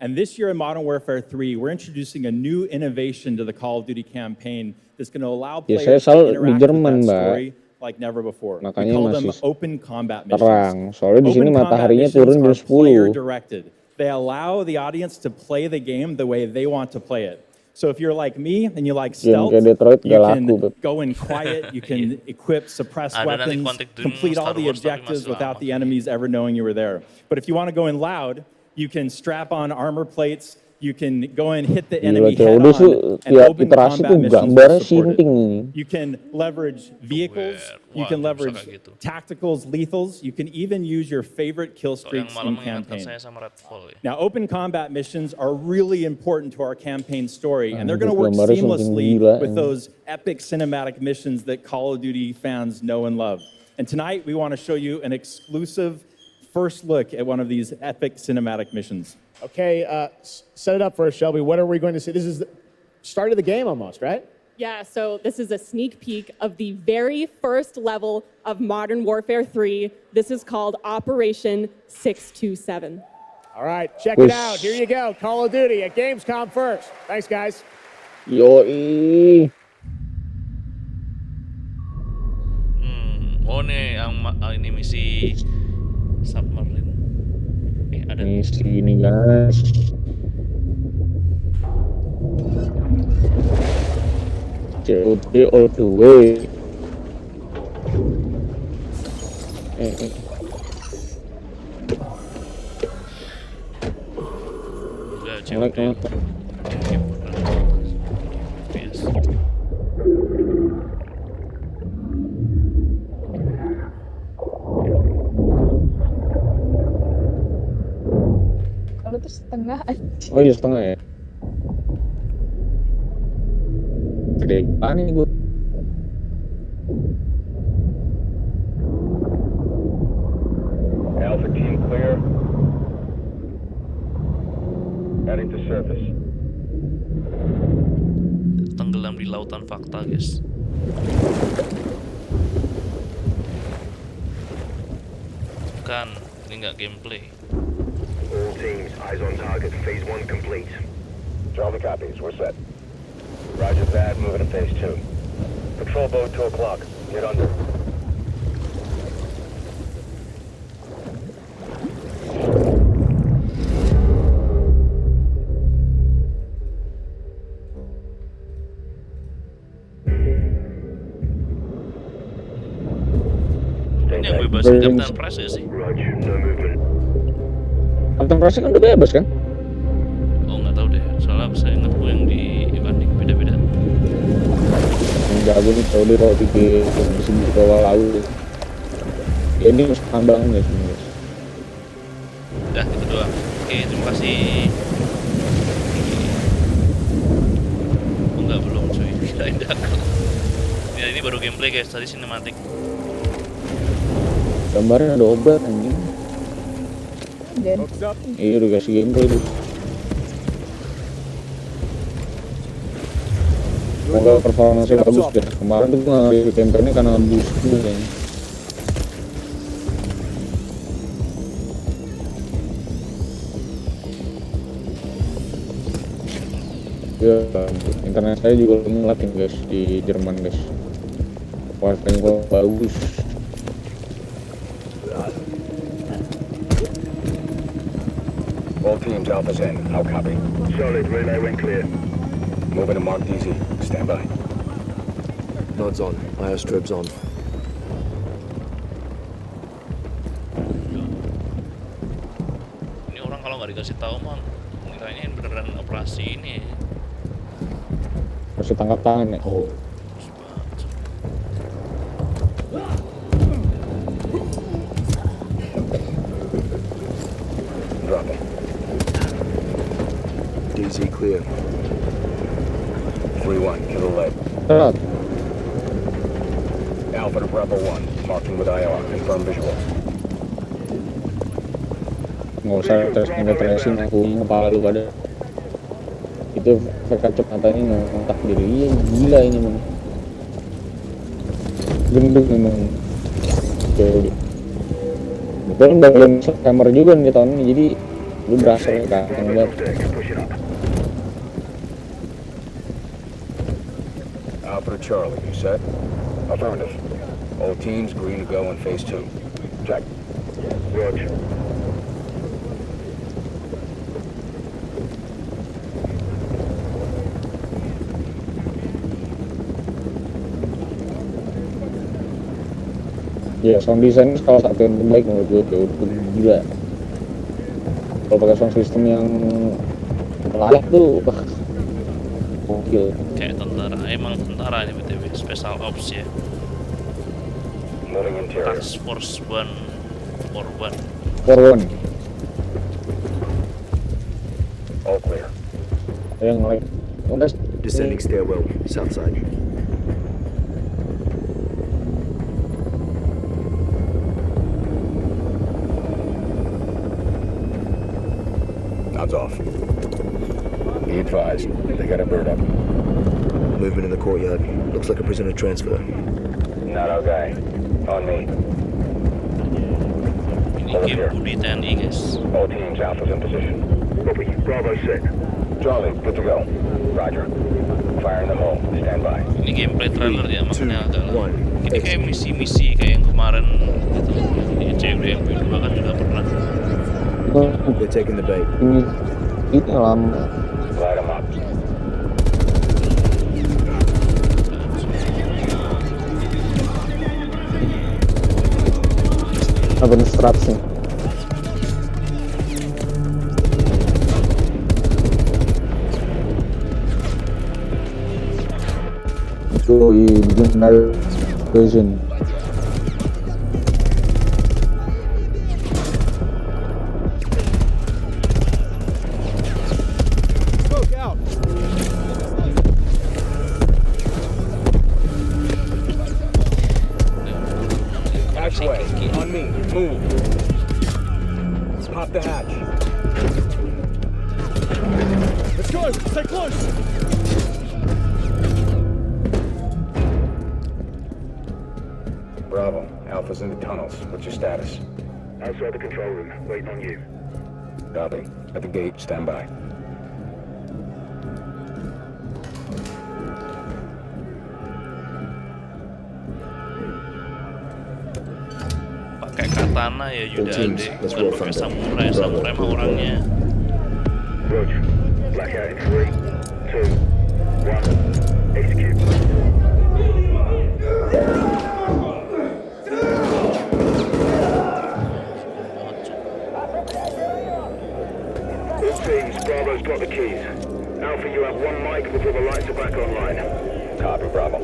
And this year in Modern Warfare 3, we're introducing a new innovation to the Call of Duty campaign that's going to allow players to interact with that story like never before. We call them open combat missions. Soalnya di sini mataharinya turun jam 10. Player directed. They allow the audience to play the game the way they want to play it. So if you're like me and you like stealth, you can go in quiet, you can equip suppressed weapons, complete all the objectives without the enemies ever knowing you were there. But if you want to go in loud, you can strap on armor plates, you can go and hit the enemy head on, and open combat missions are supported. You can leverage vehicles, you can leverage tacticals, lethals, you can even use your favorite kill streaks in campaign. Now, open combat missions are really important to our campaign story, and they're going to work seamlessly with those epic cinematic missions that Call of Duty fans know and love. And tonight, we want to show you an exclusive first look at one of these epic cinematic missions. Okay, set it up for us, Shelby. What are we going to see? This is the start of the game almost, right? Yeah, so this is a sneak peek of the very first level of Modern Warfare 3. This is called Operation 627. All right, check it out. Here you go. Call of Duty at Gamescom first. Thanks, guys. Yoi. Oh nih, ini misi submarine. Ada misi ini guys. COD all the way. setengah. Oh iya setengah ya. Gede banget ini gue. Alpha team clear. Heading to surface. Tenggelam di lautan fakta, guys. Bukan, ini nggak gameplay. All teams, eyes on target. Phase 1 complete. Charlie copies. We're set. Roger that. Moving to phase 2. Patrol boat 2 o'clock. Get under. Ini yang bebasin Captain Price ya sih? Roger. No movement. Captain Price kan udah bebas kan? Oh nggak tahu deh, soalnya saya ingat gue yang di banding beda-beda. Yang jago nih kalau dia kalau bikin di bawah laut. Ya ini harus tambang ya sebenarnya. Udah gitu doang. Oke, terima kasih. Oh enggak, belum cuy. Kirain dakel. Ya, ini baru gameplay guys, tadi sinematik. Gambarnya ada obat anjing. Iya udah kasih gameplay tuh. Semoga performanya bagus deh. Kemarin tuh gue nge-review campaign-nya karena boost dulu kayaknya. Ya, internet saya juga ngelag guys di Jerman guys. Wifi-nya kok bagus. All teams, Alpha's in. How copy? Solid. Relay went clear. Moving to Mark DZ. Stand by. Nods on. Iostrib's on. Ini orang kalau nggak dikasih tahu mah kiranya beneran operasi ini. Harus tangkap tangan ya. Oh. Dropping. DZ clear. 3-1. Killer lead. Terat. Alpha to Bravo 1. Marking with IR. Confirm visual. Nggak usah tracing aku kepala lu pada. Itu efek kecepatannya ngontak diri. Iya gila ini memang. Gendut memang. Oke. Betul bagian camera juga nih tahun ini, jadi lu berasa kan banget. Alpha to Charlie. You set? Affirmative. All teams green to go in phase 2. Check. Roger. Ya sound design salah satu yang terbaik menurut gue tuh gila. Kalau pakai sound system yang layak tuh gokil. Kayak tentara, emang tentara ini BTW, special ops ya. Task Force 141. All clear. Yang like Descending stairwell, south side. Nods off. Be advised, they got a bird up. Movement in the courtyard. Looks like a prisoner transfer. Not our guy. On me. Ini game Budi TNI guys. All teams, Alpha's in position. Copy. Bravo set. Charlie, good to go. Roger. Fire in the hole. Stand by. Ini gameplay trailer ya, makanya agak lama. Ini kayak misi-misi kayak yang kemarin gitu. Di CWMP 2 kan juga pernah. They're taking the bait. Ini lama. Light them up. Open straps nih. Itu beginner version. close. Stay close. Bravo. Alpha's in the tunnels. What's your status? Outside the control room, waiting on you. Copy. At the gate, stand by. Pakai katana ya Yuda Ade, bukan pakai samurai. Samurai mah orangnya. Roger. Blackout in 3, 2, 1. Execute. All teams, Bravo's got the keys. Alpha, you have 1 mic before the lights are back online. Copy, Bravo.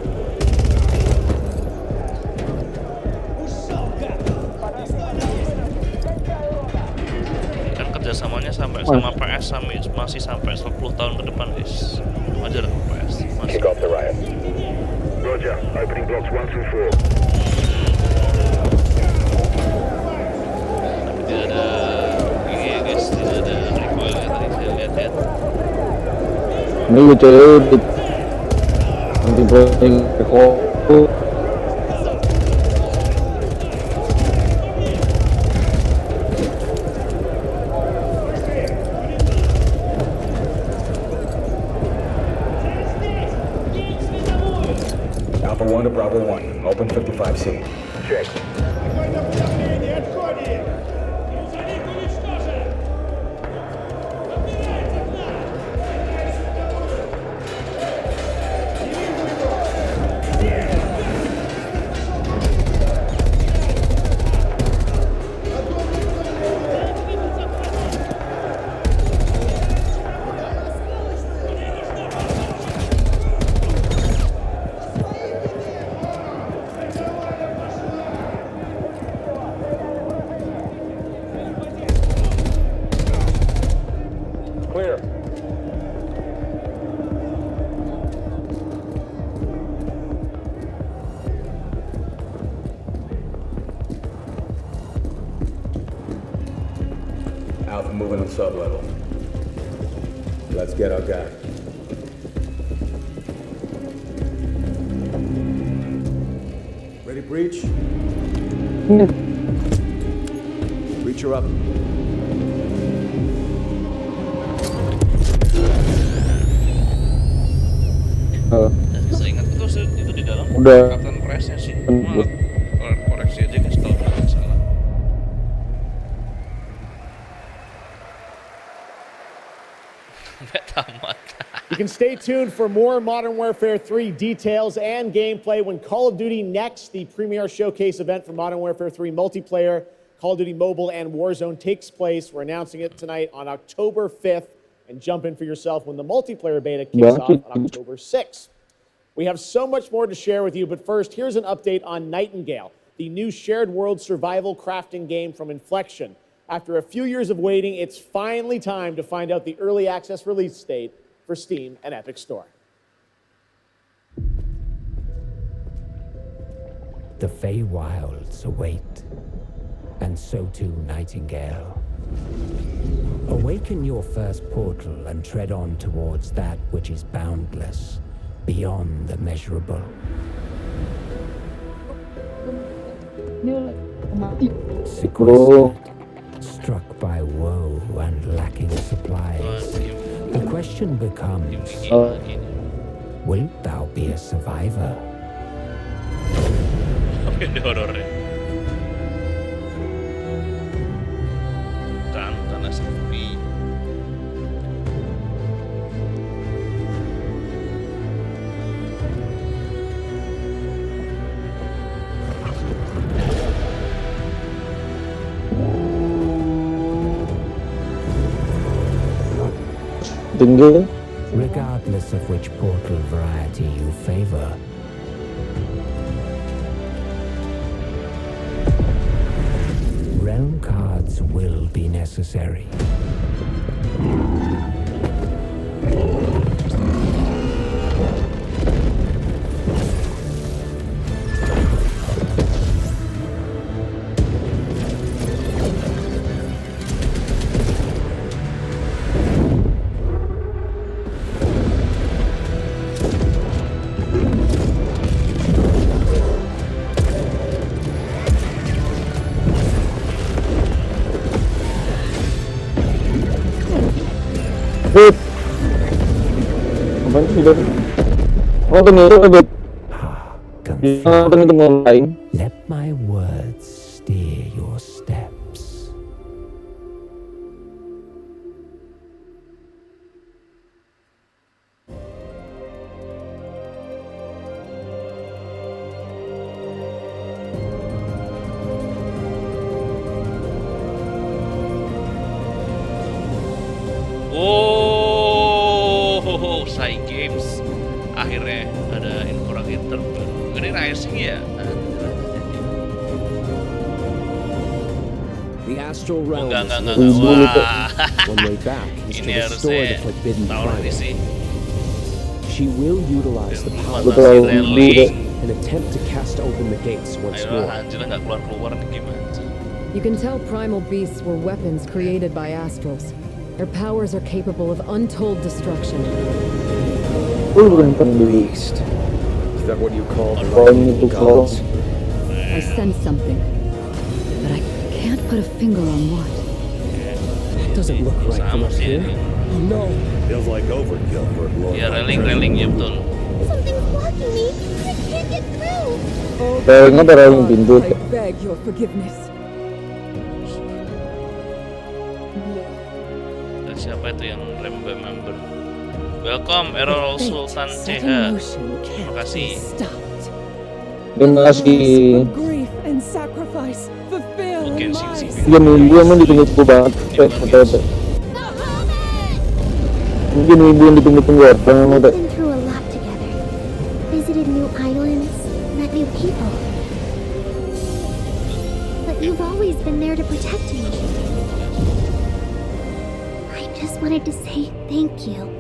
Kan kerjasamanya sampai sama PS masih sampai 10 tahun ke depan, guys. Aja lah PS. Masih. Kick off the riot. Roger. Opening blocks 1 through 4. Tapi tidak ada ini ya, guys. Tidak ada recoil ya tadi saya lihat ya. Ini gitu nanti posting recall. Alpha 1 to Bravo 1. Open 55C. Check. Clear. Alpha moving on sub-level. Let's get our guy. Ready, breach? Breacher up. Saya ingat itu di dalam Udah. Captain Press-nya sih. Malah koreksi aja guys kalau nggak salah. Tamat. You can stay tuned for more Modern Warfare 3 details and gameplay when Call of Duty Next, the premier showcase event for Modern Warfare 3 multiplayer, Call of Duty Mobile, and Warzone takes place. We're announcing it tonight on October 5th, and jump in for yourself when the multiplayer beta kicks off on October 6th. We have so much more to share with you, but first, here's an update on Nightingale, the new shared world survival crafting game from Inflection. After a few years of waiting, it's finally time to find out the early access release date for Steam and Epic Store. The Feywilds await, and so too Nightingale. Awaken your first portal and tread on towards that which is boundless, beyond the measurable. Sequestered, struck by woe and lacking supplies, the question becomes, wilt thou be a survivor? Apa yang horor ya? Tanah sepi. Regardless of which portal variety you favor, realm cards will be necessary. David. Apaan sih David? Oh ternyata David. Nonton itu online. Let my words steer your steps. Oh, Sai Games akhirnya ada infografis terbaru. Ini racing ya? The astral realm Enggak. is Wah. one way back is to Ini restore the harusnya forbidden tahun ini planet. sih. She will utilize the power Betul, of railing. and attempt to cast open the gates once more. Ayolah, Angela nggak keluar nih gimana? You can tell primal beasts were weapons created by astrals. Their powers are capable of untold destruction. Beast. Is that what you call the lightning gods? I sense something, but I can't put a finger on what. That doesn't look right from up here. Oh no. Feels like overkill for a glorified Ya railing ya betul. Something's blocking me. I can't get through. Railing apa railing pintu? I beg your forgiveness. Dan siapa itu yang member? Welcome Errol Sultan CH. Terima kasih. Terima kasih. Grief and sacrifice, fulfill Mungkin my Dia minggu emang ditunggu-tunggu banget. Mungkin minggu yang ditunggu-tunggu orang udah. Been through a lot together. Visited new islands, met new people. But you've always been there to protect me. I just wanted to say thank you.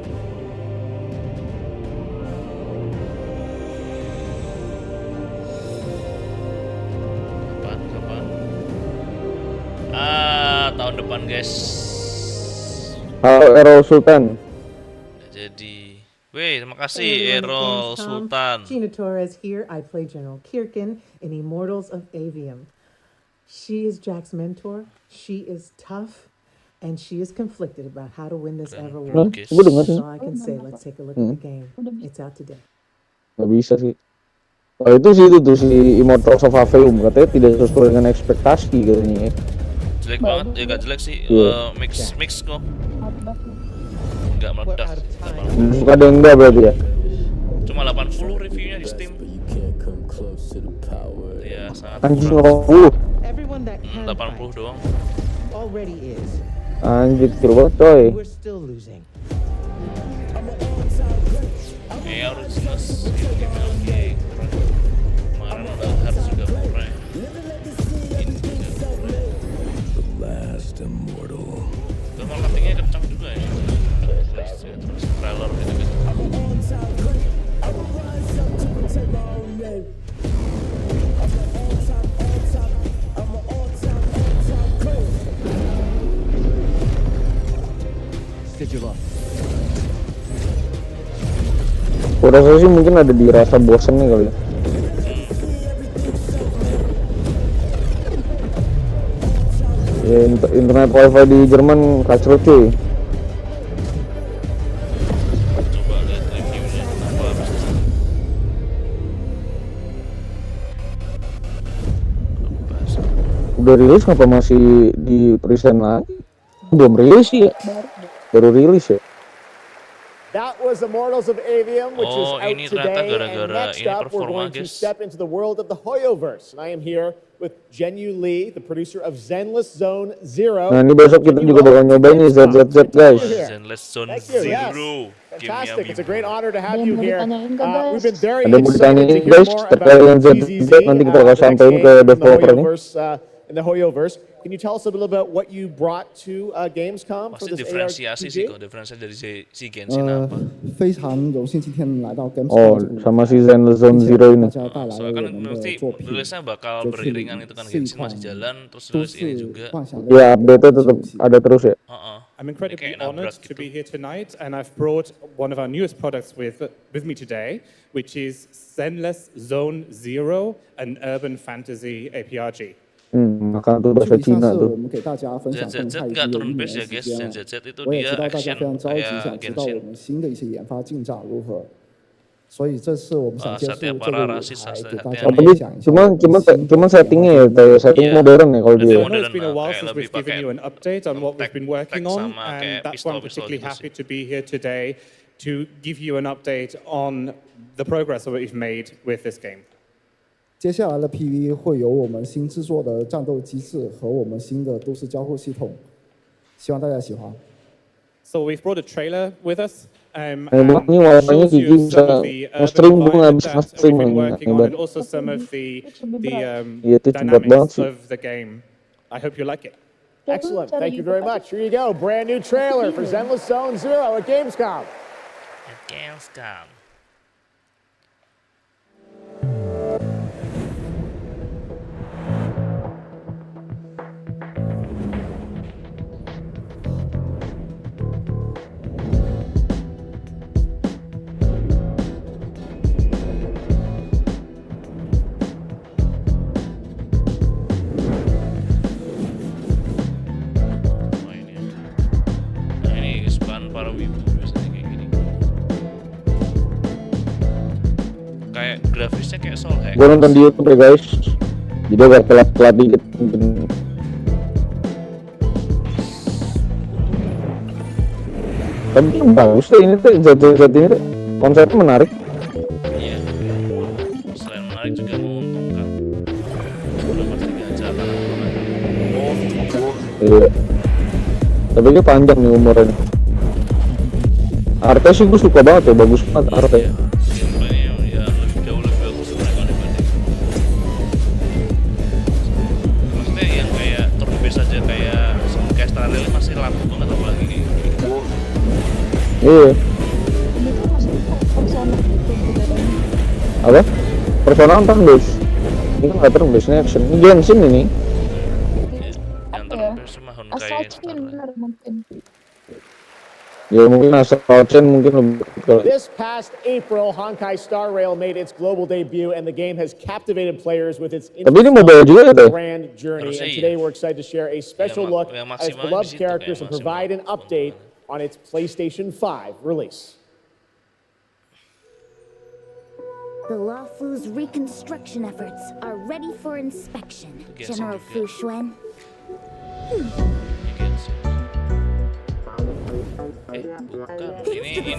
Kapan? Tahun depan guys. Halo Errol Sultan. Jadi, terima kasih Errol Sultan. Gina Torres here. I play General Kirkin in Immortals of Avium. She is Jack's mentor. She is tough, and she is conflicted about how to win this ever war. That's all I can say. Let's take a look at the game. It's out today. Gak bisa sih. Oh itu sih itu tuh si Immortals of Aveum katanya tidak sesuai dengan ekspektasi katanya. Jelek banget, ya gak jelek sih. Mix kok. Nggak meledak. Suka ada yang enggak berarti ya? Cuma 80 reviewnya di Steam. Ya sangat Anjing kurang. 80. 80 doang. Anjir kecil banget coy. Harus lagi kemarin harus juga murah. The last immortal. Marketingnya kencang juga ya. Terus trailer gitu. Gue rasa sih mungkin ada di rasa bosen nih kali. Ya, internet wifi di Jerman kacau cuy. Coba lihat reviewnya kenapa Udah rilis kenapa masih di present lagi? Belum rilis sih ya. Baru rilis ya. That was Immortals of Avium, which is out ini ternyata today. And gara-gara next ini up, we're performa, going to guys. step into the world of the Hoyoverse. And I am here with Jenyu Lee, the producer of Zenless Zone Zero. Nah ini besok kita juga bakal nyobain nih ZZZ guys. Zenless Zone Thank you, yes. Zero. Fantastic. It's a great honor to have you here. We've been very Ada mau excited to ditanyain hear guys more terkait dengan about ZZZ, nanti kita bakal sampein ke developernya. in the Hoyoverse. Can you tell us a little about what you brought to Gamescom for Pasti this diferensiasi sih ARPG? kok, diferensiasi dari si Genshin apa? 非常荣幸今天来到 Gamescom Oh sama si Zenless Zone Zero ini. Soalnya kan nanti rilisnya bakal beriringan itu kan, Genshin masih jalan, terus rilis ini juga. Ya update-nya tetap ada terus ya. I'm incredibly honored to be here tonight, and I've brought one of our newest products with me today, which is Zenless Zone Zero, an urban fantasy APRG. Makan tuh 这 bahasa 以上 Cina 是 tuh. 我们给大家分享动 ZZZ 态已 nggak 经有 turn 1年 based 的 ya 时 guys, 间了， ZZZ itu 我也 dia 知道大家 action 非常着急， kayak 想知道我 Genshin. 们新的一些研发进展如何。所以这次我们想借助 Setiap 这个 para 舞 rasis 台给 setiap 大家 yang分享一下我们新的 Cuman settingnya ya kayak setting Iya, modern ya kalau lebih dia. I know modern it's been a lah, while kayak since lebih we've given pakai you an update on what we've been working tech on, sama and kayak that's why I'm pistol-pistol particularly gitu happy sih. to be here today to give you an update on the progress that we've made with this game. 接下来的 PV 会有我们新制作的战斗机制和我们新的都市交互系统，希望大家喜欢。So we've brought a trailer with us. And Ini warnanya shows Gigi you some of bisa the nge-stream, gue nggak environment bisa that nge-stream we've been ini, working on, hebat. and also some of the Iya itu cepat banget dynamics sih. of the game. I hope you like it. Excellent. Thank you very much. Here you go. Brand new trailer for Zenless Zone Zero at Gamescom. At Gamescom. Ini kesukaan para wibu biasanya kayak gini. Kayak grafisnya kayak Soul Hackers. Gue nonton di YouTube ya guys, jadi agak telat-telat dikit mungkin. Tapi bagus deh ini tuh, zat ini tuh konsepnya menarik. Iya. Selain menarik juga menguntungkan. Udah pasti gajah karena Iya. Tapi dia panjang nih umurnya. Artnya sih gue suka banget ya, bagus banget artnya. gameplaynya ya jauh lebih bagus kalau dibanding. Maksudnya yang kayak turn based aja kayak Starrail masih laku banget apalagi kayak gitu. Iya. Apa? Persona kan turn based. Ini kan nggak turn based, ini action. Ini Genshin ini. Yang turn based mah kayak bener mungkin. Ya mungkin asal chain mungkin lebih. This past April, Honkai Star Rail made its global debut, and the game has captivated players with its Tapi ini mobile juga ya, Teh? grand journey. Harusnya And iya. today we're excited to share a special look yang at its maksimalnya beloved di situ, characters kayak and provide an update on its PlayStation 5 release. The Luofu's reconstruction efforts are ready for inspection, Genshin General juga. Fu Xuan. Bukan. Ini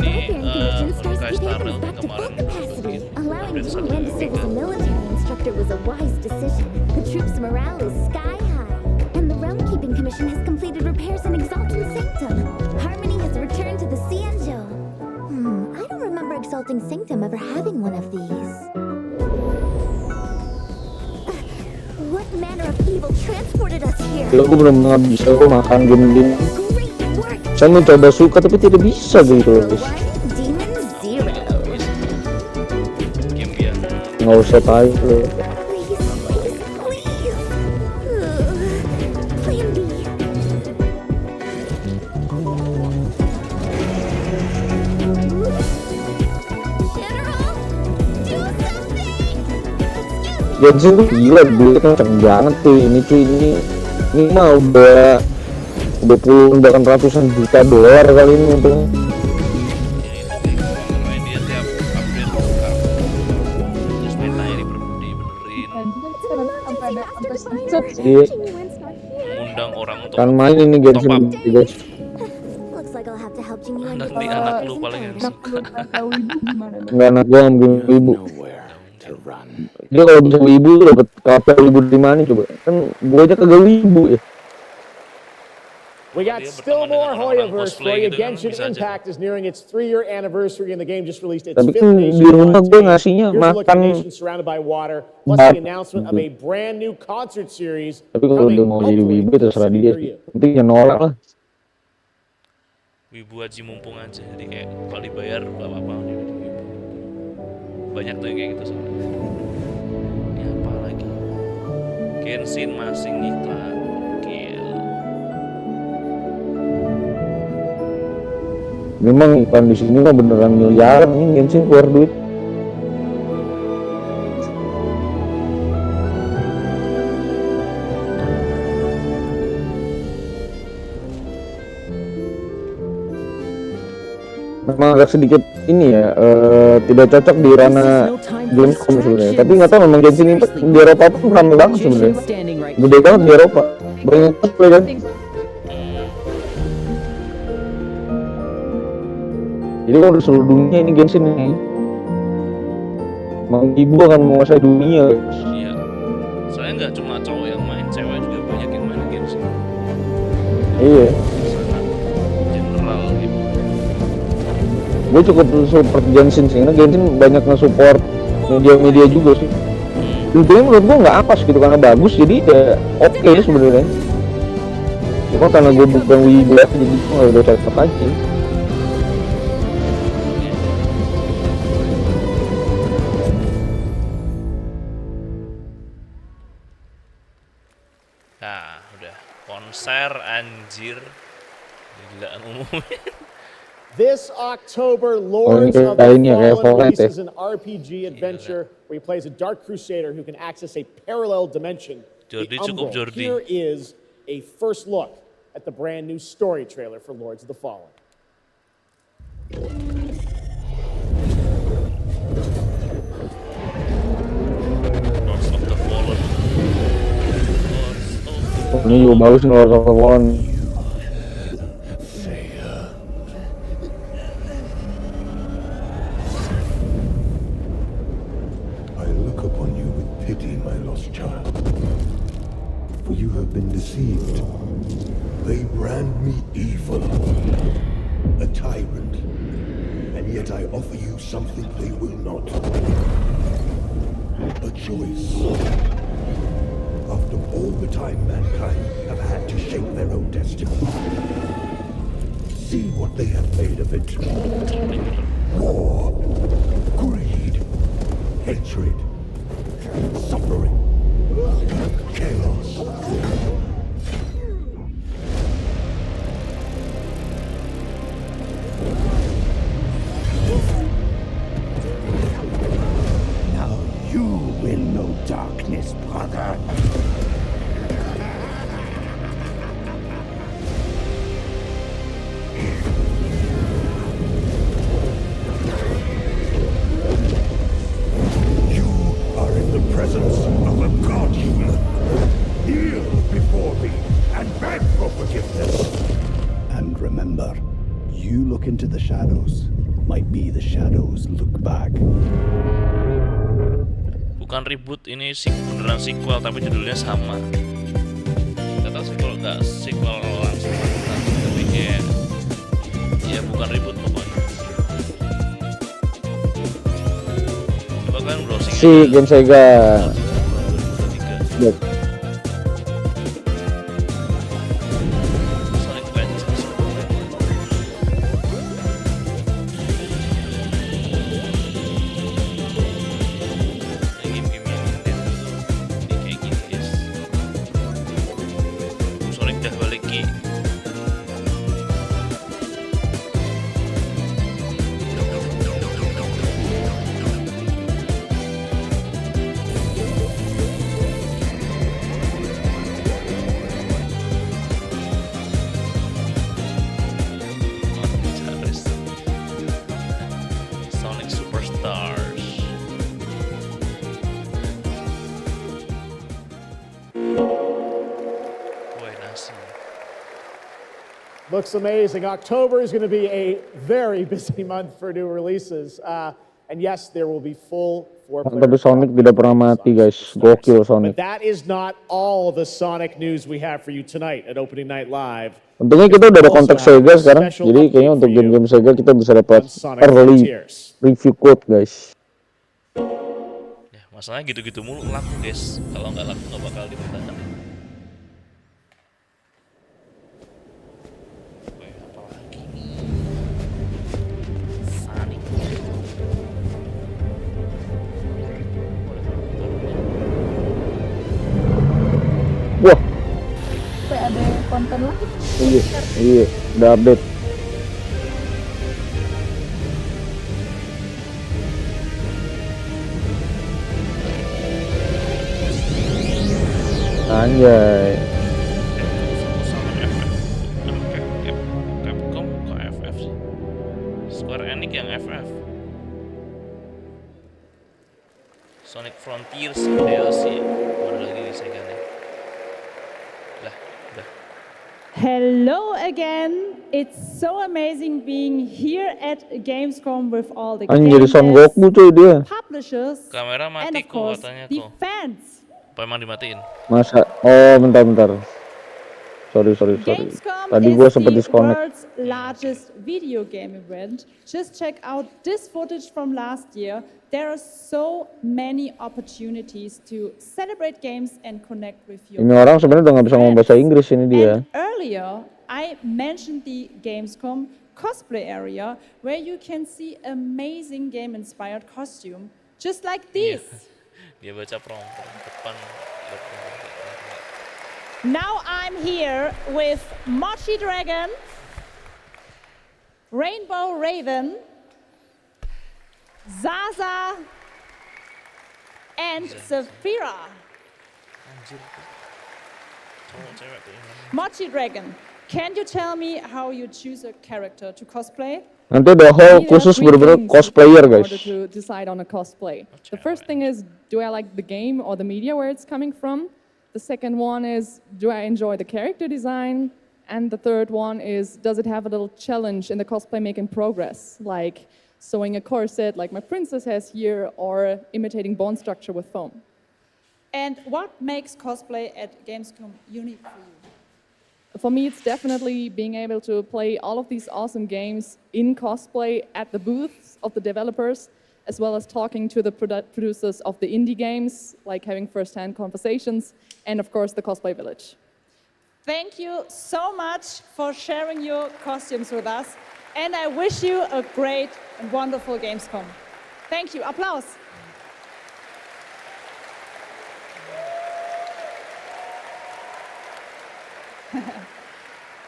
Honkai Star Rail yang kemarin Allowing update Fu Wen to serve as a military instructor was a wise decision. The troops' morale is sky high, and the Realm Keeping Commission has completed repairs in Exalting Sanctum. Harmony has returned to the Xianzhou. I don't remember Exalting Sanctum ever having one of these. What manner of evil transported us here? Kalau gue belum bisa gue makan game ini. Saya mencoba suka tapi tidak bisa gitu loh guys. Demon Zero. Nggak usah tahu loh. Plan B. Genshin tuh gila, duitnya kenceng banget tuh ini cuy, ini mah udah puluhan bahkan ratusan juta dolar kali ini untungnya. dia tiap update terus metanya dibenerin, Iya. ngundang orang untuk Kan main ini Genshin gitu, guys. Looks like I'll have to help Jing Yuan nanti anak lu paling yang suka. Nggak anak gua mungkin ibu. Dia kalau bisa wibu tuh dapet kapal wibu di mana coba? Kan gua aja kagak wibu ya. We got still more Hoyoverse for you. Genshin Impact is nearing its 3-year anniversary, and the game just released its Tapi 5th kan nation di rumah launch gue date. ngasihnya Here's a look at makan. nations surrounded by water, plus the announcement of a brand new concert series Tapi kalau dia mau jadi wibu terserah dia sih. Nanti ya nolak lah. Wibu haji mumpung aja, jadi kayak kalau dibayar gak apa-apa dia jadi wibu. Banyak tuh yang kayak gitu soalnya. Ini apa lagi? Genshin masih ngiklan. Gila. Memang iklan di sini mah beneran miliaran nih Genshin keluar duit. memang agak sedikit ini ya, tidak cocok di ranah Gamescom sebenarnya. Tapi nggak tahu, memang Genshin Impact di Eropa pun ramai banget sebenarnya. Gede banget di Eropa, banyak banget kan. Jadi kalau di seluruh dunia ini Genshin ini, Mang Ibu akan menguasai dunia. Iya. Soalnya nggak cuma cowok yang main, cewek juga banyak yang main Genshin. Iya. General gitu. Gue cukup support Genshin sih, karena Genshin banyak nge-support media-media juga sih. Intinya menurut gue nggak apes gitu, karena bagus, jadi ya oke sebenarnya. Cuma karena gue bukan wibu aja, jadi gue nggak udah cocok aja. Nah, udah konser anjir. Gilaan umumnya. This October, Lords of the Fallen releases an RPG adventure where he plays a dark crusader who can access a parallel dimension. Jordi the cukup Umbral. Jordi. Here is a first look at the brand new story trailer for Lords of the Fallen. Lords of the Fallen. Ini juga bagus nih Lords of the Fallen. I look upon you with pity, my lost child. For you have been deceived. They brand me evil, a tyrant, and yet I offer you something they will not. A choice. After all the time mankind have had to shape their own destiny. See what they have made of it. War, greed, hatred, suffering, chaos. Now you will know darkness, brother. You are in the presence of a god human. Kneel before me and beg for forgiveness. And remember, you look into the shadows, might be the shadows look back. Bukan reboot, ini beneran sequel tapi judulnya sama. Gak tau sequel gak sequel langsung, tapi kayak ya bukan reboot pokoknya. Coba kan browsing Si game Sega. Sonic dah balik ki. Sonic Superstars. Looks amazing. October is going to be a very busy month for new releases. And yes, there will be full Tapi Sonic tidak pernah mati guys, gokil Sonic. But that is not all the Sonic news we have for you tonight at Opening Night Live. Untungnya kita udah ada kontak Sega sekarang, jadi kayaknya untuk game-game Sega kita bisa dapat early review code guys. Ya, masalahnya gitu-gitu mulu laku guys. Kalau nggak laku nggak bakal dipertahankan. Wah, Sampai ada konten lagi. iya, udah update. Anjay. Capcom ke FF sih. Square Enix yang FF. Sonic Frontiers DLC. Ada lagi di Sega nih. Lah, udah. Hello again. It's so amazing being here at Gamescom with all the Anjir, Son gamers, Goku tuh dia. publishers, Kamera and mati of kok course katanya the kok. fans. Apa emang dimatiin? Masa? Oh, bentar. Sorry. Gamescom Tadi gua is sempat the disconnect. world's largest video game event. Just check out this footage from last year. There are so many opportunities to celebrate games and connect with your Ini orang sebenarnya udah nggak bisa ngomong bahasa Inggris ini dia. And earlier, I mentioned the Gamescom cosplay area where you can see amazing game-inspired costume, just like this. Dia baca prompt depan. Now I'm here with Mochi Dragon, Rainbow Raven, Zaza, and Saphira. Mochi Dragon, can you tell me how you choose a character to cosplay? Nanti ada hall khusus bener-bener cosplayer guys. In order to decide on a cosplay. The first thing is, do I like the game or the media where it's coming from? The second one is, do I enjoy the character design? And the third one is, does it have a little challenge in the cosplay making progress? Like sewing a corset like my princess has here, or imitating bone structure with foam. And what makes cosplay at Gamescom unique for you? For me, it's definitely being able to play all of these awesome games in cosplay at the booths of the developers, as well as talking to the producers of the indie games, like having first-hand conversations, and of course the cosplay village. Thank you so much for sharing your costumes with us, and I wish you a great and wonderful Gamescom. Thank you. Applause.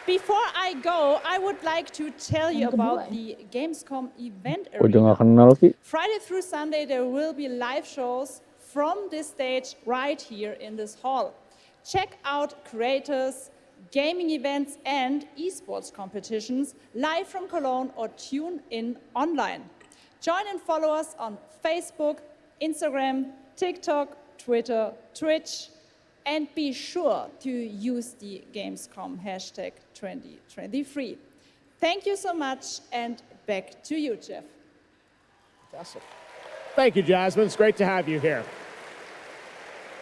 Before I go, I would like to tell you about the Gamescom event Kok dia area. nggak kenal sih? Friday through Sunday, there will be live shows from this stage right here in this hall. Check out creators, gaming events, and esports competitions live from Cologne or tune in online. Join and follow us on Facebook, Instagram, TikTok, Twitter, Twitch, and be sure to use the Gamescom hashtag 2023. Thank you so much, and back to you, Jeff. Fantastic. Thank you, Jasmine. It's great to have you here.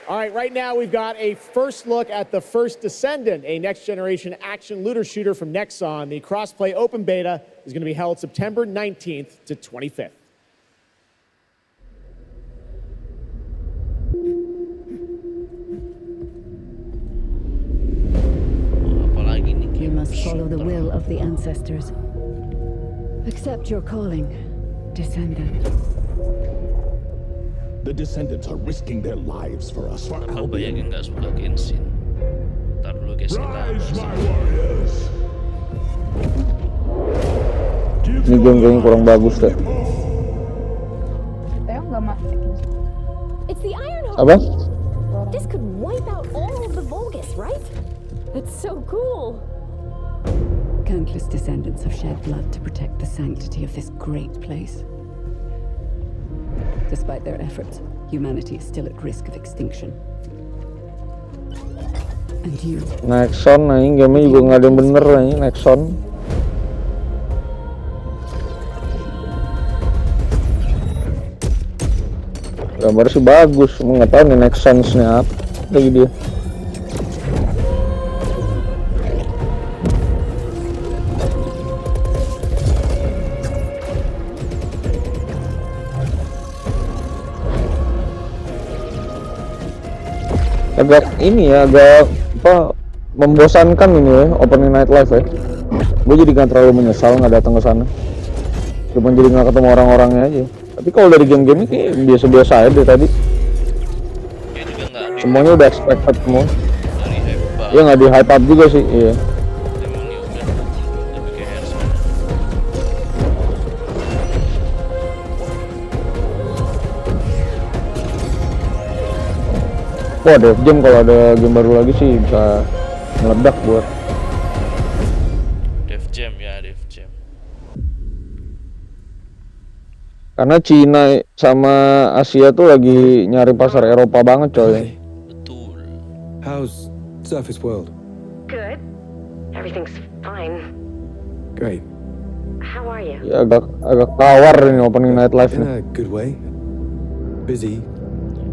All right, right now we've got a first look at the first Descendant, a next-generation action looter shooter from Nexon. The crossplay open beta is going to be held September 19th to 25th. You must follow the will of the ancestors. Accept your calling, Descendant. The Descendants are risking their lives for us. For Kenapa banyak yang nggak suka Genshin? Ntar dulu guys, kita Ini game kayaknya kurang bagus deh. Teo nggak mati. It's the Iron Hole. Apa? This could wipe out all of the Vulgus, right? That's so cool. Countless descendants have shed blood to protect the sanctity of this great place. Despite their efforts, humanity is still at risk of extinction. And you... Nexon, ini game juga nggak ada yang bener ini Nexon. Gambar sih bagus, nggak tahu nih Nexons-nya apa lagi dia. Agak ini ya, agak apa membosankan ini ya opening night live ya. Gue jadi gak terlalu menyesal nggak datang ke sana. Cuma jadi nggak ketemu orang-orangnya aja. Tapi kalau dari game-game ini kayak biasa-biasa aja deh tadi. Semuanya udah expected semua. Iya nggak di hype up juga sih, iya. Wah, Dev Jam kalau ada game baru lagi sih bisa meledak buat. Dev Jam ya, Dev Jam. Karena Cina sama Asia tuh lagi nyari pasar Eropa banget coy. How's Surface World? Good. Everything's fine. Great. How are you? Ya agak tawar ini opening night live In nih. a good way. Busy.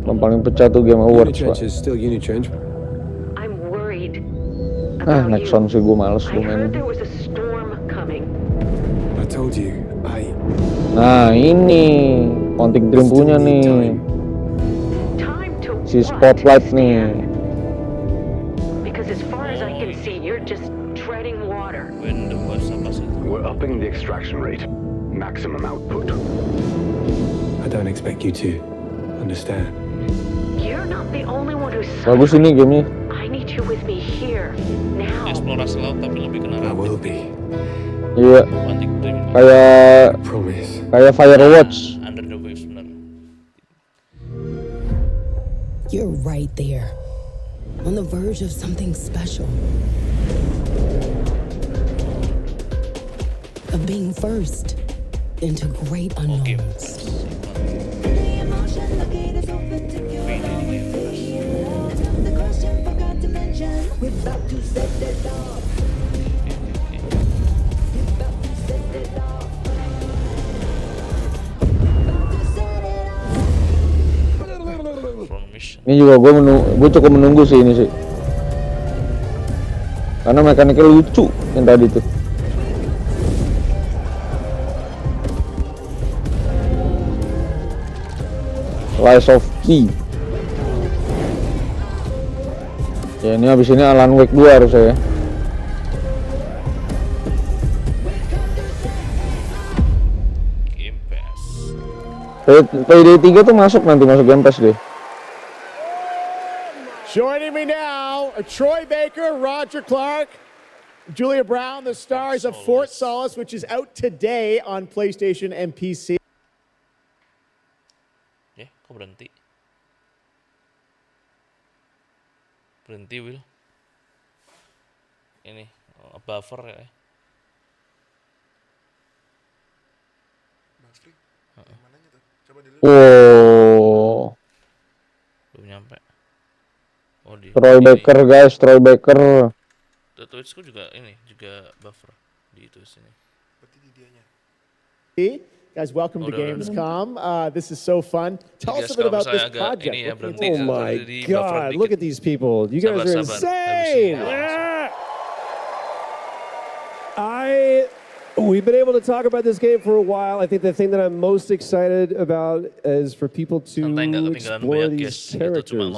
Yang paling pecah tuh Game Awards, Pak. Unitrench is still Unitrench. I'm worried. Nexon sih gue males gue mainin. There was a storm coming. I told you, Nah ini Quantic Dream punya nih. Si Spotlight nih. Because as far as I can see, you're just treading water. We're upping the extraction rate. Maximum output. I don't expect you to understand. You're not the only one who's Bagus ini gamenya. I need you with me here, now. Eksplorasi laut tapi lebih ke naratif. I will be. Iya. Kayak Firewatch. Under the waves bener. You're right there, on the verge of something special. Of being first into great unknowns. Ini juga gue cukup menunggu sih ini sih. Karena mekaniknya lucu yang tadi tuh. Lies of P. Ya ini habis ini Alan Wake 2 harusnya ya. Game Pass. Payday 3 tuh masuk Game Pass deh. Joining me now, Troy Baker, Roger Clark, Julia Brown, the stars of Fort Solace, which is out today on PlayStation and PC. Ya, kok berhenti? Berhenti, Will. Ini buffer ya. Wow. Belum nyampe. Oh, Troy Baker guys, Troy Baker. Twitchku juga ini, juga buffer di itu sini. Guys, welcome to Gamescom. This is so fun. Tell us a bit about this project. Oh my God, look at these people. You guys are insane. We've been able to talk about this game for a while. I think the thing that I'm most excited about is for people to explore these characters.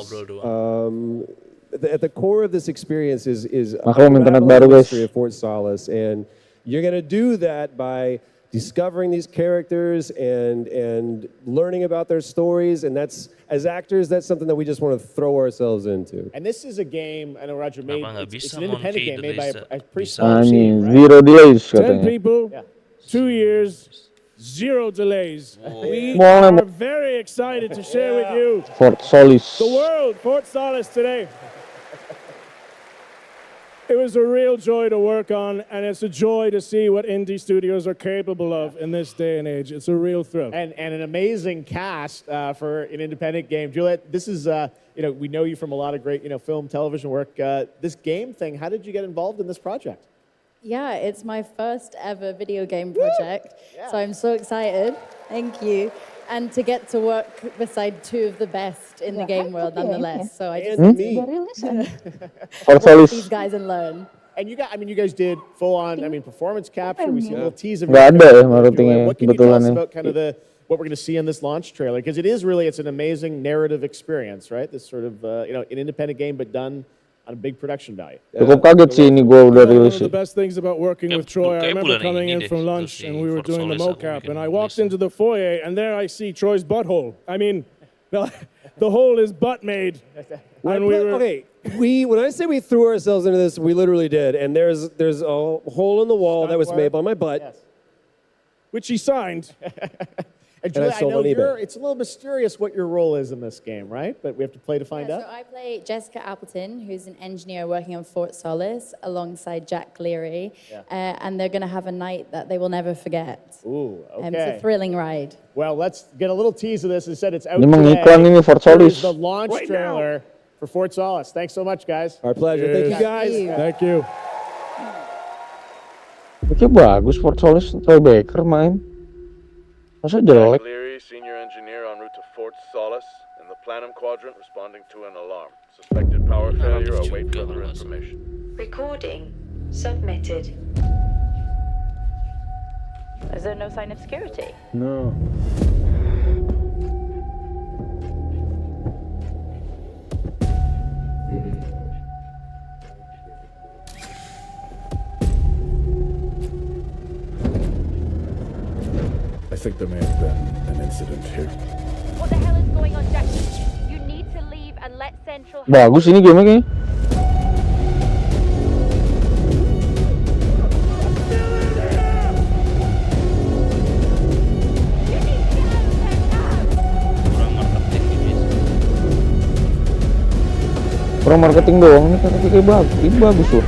At the core of this experience is the history of Fort Solace, and you're going to do that by discovering these characters and learning about their stories, and that's, as actors, that's something that we just want to throw ourselves into. And this is a game, I know Roger made, it's an independent game made by a pretty small team, right? Zero delays 10 people, 2 years, 0 delays. We Wow. are very excited to share with you Fort Solace. the world, Fort Solace today. It was a real joy to work on, and it's a joy to see what indie studios are capable of in this day and age. It's a real thrill. And an amazing cast for an independent game. Juliet, this is, we know you from a lot of great, film, television work. This game thing, how did you get involved in this project? Yeah, it's my first ever video game project, so I'm so excited. Thank you. And to get to work beside 2 of the best in the game world nonetheless. So I just And need me. to watch these guys and learn. And you guys did full on, performance capture. We see a little tease of Nggak ada ya Juliet, marketingnya what can you tell us kebetulan ya. about kind of what we're going to see in this launch trailer? Because it's an amazing narrative experience, right? This sort of, an independent game, but done on a big production value. Cukup kaget sih ini gue udah rilis One of sih. the best things about working with Troy, I remember coming in from lunch and we were doing the mocap, and I walked into the foyer and there I see Troy's butthole. I mean, the hole is butt made. When when I say we threw ourselves into this, we literally did. And there's a hole in the wall that was made by my butt, which he signed. Julia, I know it's a little mysterious what your role is in this game, right? But we have to play to find out. So I play Jessica Appleton, who's an engineer working on Fort Solis alongside Jack Cleary. And they're going to have a night that they will never forget. Ooh, okay. It's a thrilling ride. Well, let's get a little tease of this. It said it's out Ini today. mengiklan ini Fort Solis. Here's the launch trailer for Fort Solis. Thanks so much, guys. Our pleasure. Thank you, guys. Thank you. Oke, bagus Fort Solis. Troy Baker main. Masa jelek? Cleary, senior engineer en route to Fort Solis in the Planum Quadrant, responding to an alarm. Suspected power failure. Await further information. Recording submitted. Is there no sign of security? No. I think there may have been an incident here. What the hell is going on, Jackie? You need to leave and let Central... Bagus ini game kayaknya. Kurang marketing doang nih, tapi kayak bagus. Ini bagus loh.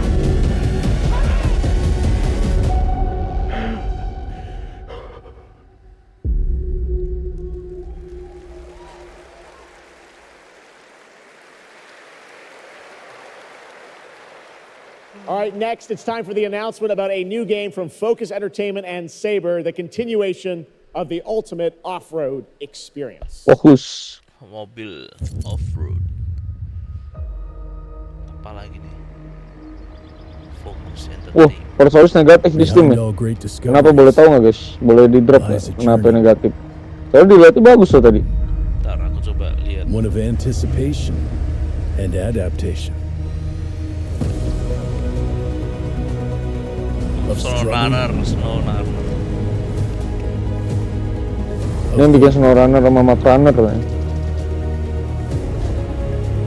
All right, next it's time for the announcement about a new game from Focus Entertainment and Saber, the continuation of the ultimate off-road experience. Fokus. Mobil off-road. Apa lagi nih? Focus Entertainment. Fort Solis negatif di Steam ya? Kenapa, boleh tahu nggak guys? Boleh di drop nggak? Kenapa negatif? Soalnya dilihatnya bagus loh tadi. Ntar aku coba lihat. One of anticipation and adaptation. SnowRunner. Ini yang bikin SnowRunner sama Matrunner lah.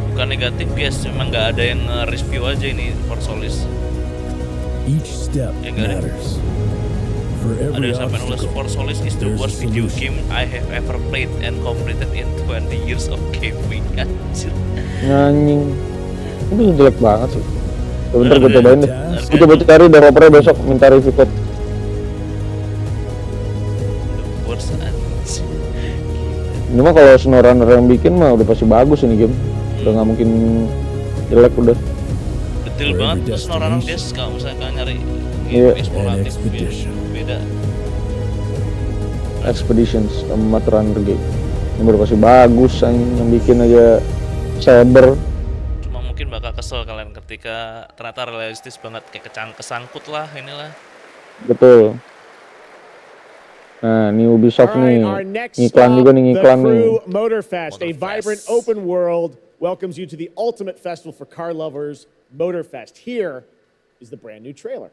Bukan negatif, bias memang nggak ada yang review aja ini Fort Solis. Each step matters. For every ada sampai nulis Fort Solis is the worst video game I have ever played and completed in 20 years of gaming. Anjir. Nyanyi. Ini jelek banget sih. Bentar gue cobain deh. Gue coba cari developernya besok, minta review code. Ini mah kalau SnowRunner yang bikin mah udah pasti bagus ini game. Udah nggak mungkin jelek udah. Detail banget tuh SnowRunner dia kalau misalkan nyari game eksploratif beda. Expeditions sama Matrunner game. Ini udah pasti bagus, yang bikin aja Saber. Mungkin bakal kesel kalian ketika ternyata realistis banget, kayak kesangkut lah inilah. Betul. Nah, ini Ubisoft nih. Ngiklan juga nih, ngiklan nih. Motorfest, a vibrant open world, welcomes you to the ultimate festival for car lovers, Motorfest. Here is the brand new trailer.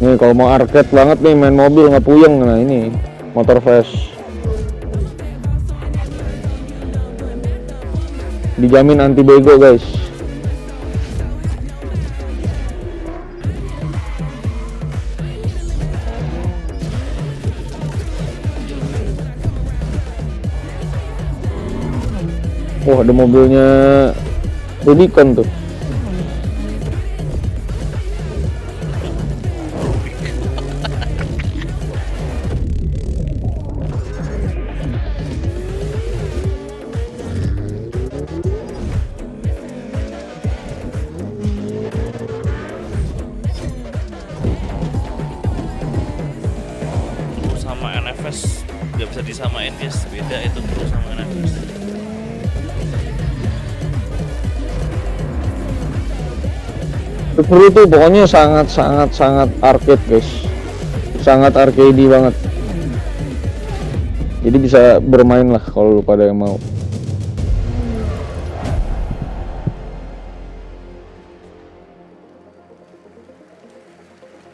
Nih kalau mau arcade banget nih, main mobil nggak puyeng, nah ini Motorfest. Dijamin anti bego guys. Wah, ada mobilnya Rubicon tuh. Gak bisa disamain guys, beda itu terus sama NFS. Seru tuh, pokoknya sangat arcade guys, sangat arcade banget. Jadi bisa bermain lah kalau lu pada yang mau.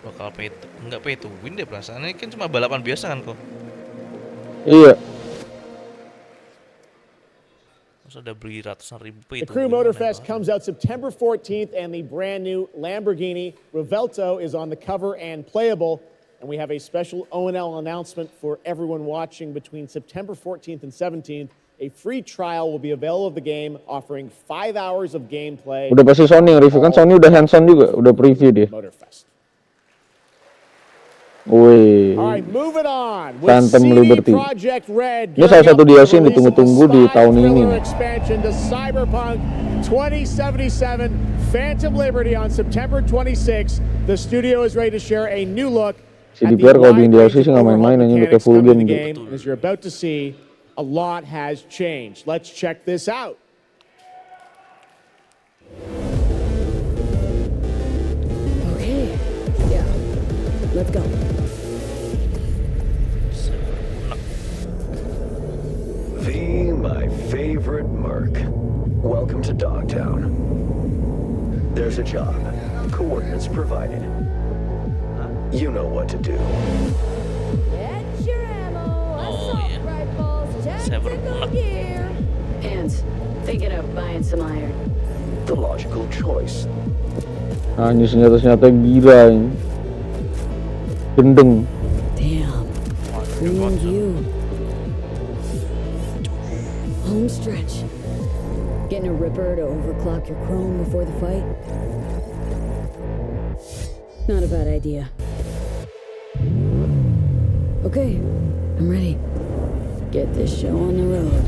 Bakal nggak pay to win deh perasaan, ini kan cuma balapan biasa kan kok. Iya. Masa udah beli ratusan ribu The Crew Motorfest comes out September 14th, and the brand new Lamborghini Revelto is on the cover and playable. And we have a special O&L announcement for everyone watching between September 14th and 17th. A free trial will be available of the game, offering 5 hours of gameplay. Udah pasti Sony yang review kan, Sony udah hands-on juga, udah preview dia. Motorfest. Wih, All right, moving on. Phantom Liberty. Ini salah satu DLC yang ditunggu-tunggu di tahun ini nih. Expansion to Cyberpunk 2077, Phantom Liberty on September 26. The studio is ready to share a new look. CDPR kalau bikin DLC sih nggak main-main, hanya pakai full game gitu. As you're about to see, a lot has changed. Let's check this out. Okay, yeah, let's go. V, my favorite merc. Welcome to Dogtown. There's a job. Coordinates provided. You know what to do. Get your ammo, assault rifles, tactical gear. Hands, thinking of buying some iron. The logical choice. Nah, ini senjata-senjata gila ini. Gendeng. Damn, clean view. Home stretch. Getting a Ripper to overclock your chrome before the fight? Not a bad idea. Okay, I'm ready. Get this show on the road.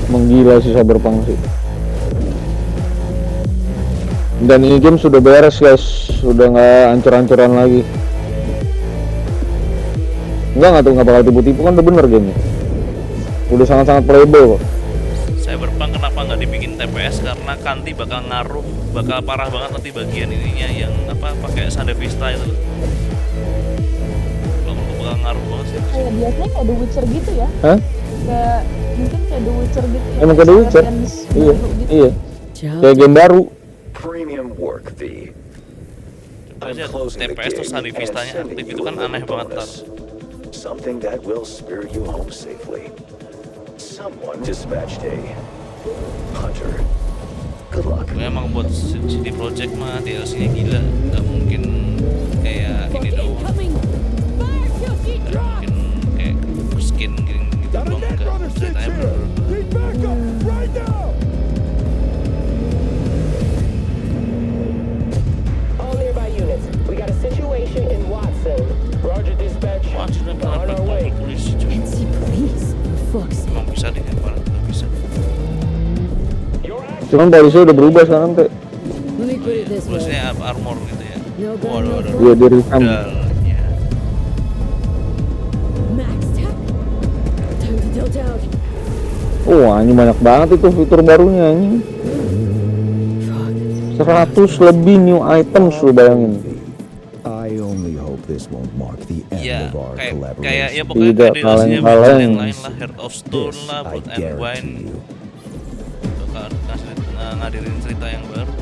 Menggila sih Cyberpunk sih. Dan ini game sudah beres guys, sudah nggak ancur-ancuran lagi. Enggak tuh, nggak bakal tipu-tipu kan, udah bener gamenya. Udah sangat-sangat playable kok. Cyberpunk kenapa nggak dibikin TPS? Karena kanti bakal ngaruh, bakal parah banget nanti bagian ininya yang apa pakai Sanda Vista itu. Bakal ngaruh banget sih. Kayak biasanya kayak The Witcher gitu ya? Hah? Kayak mungkin kayak The Witcher gitu ya? Emang kayak The Witcher? Iya, iya. Kayak game baru. Premium work, V. TPS terus Sanda Vistanya aktif itu kan aneh banget ntar. Something that will spirit you home safely. Someone dispatched a hunter. Good luck. Memang buat CD Projekt mah DLC-nya gila, nggak mungkin kayak ini doang. Nggak mungkin kayak skin gitu doang, nggak. Ceritanya All nearby units, we got a situation in Watson. Roger, dispatch. Watson on our way. Polisi cuy. Emang bisa deh, yang parah nggak bisa. Cuman polisi udah berubah sekarang teh. Polisinya armor gitu ya. Waduh. Iya, dari kam. Oh, ini banyak banget itu fitur barunya ini. 100 lebih new items lu bayangin. I only hope this won't mark the end of our collaboration. Kayak ya pokoknya Tidak DLC-nya kaleng-kaleng. yang lain lah, Heart of Stone lah, buat Unwind. Bakal ngadirin cerita yang baru.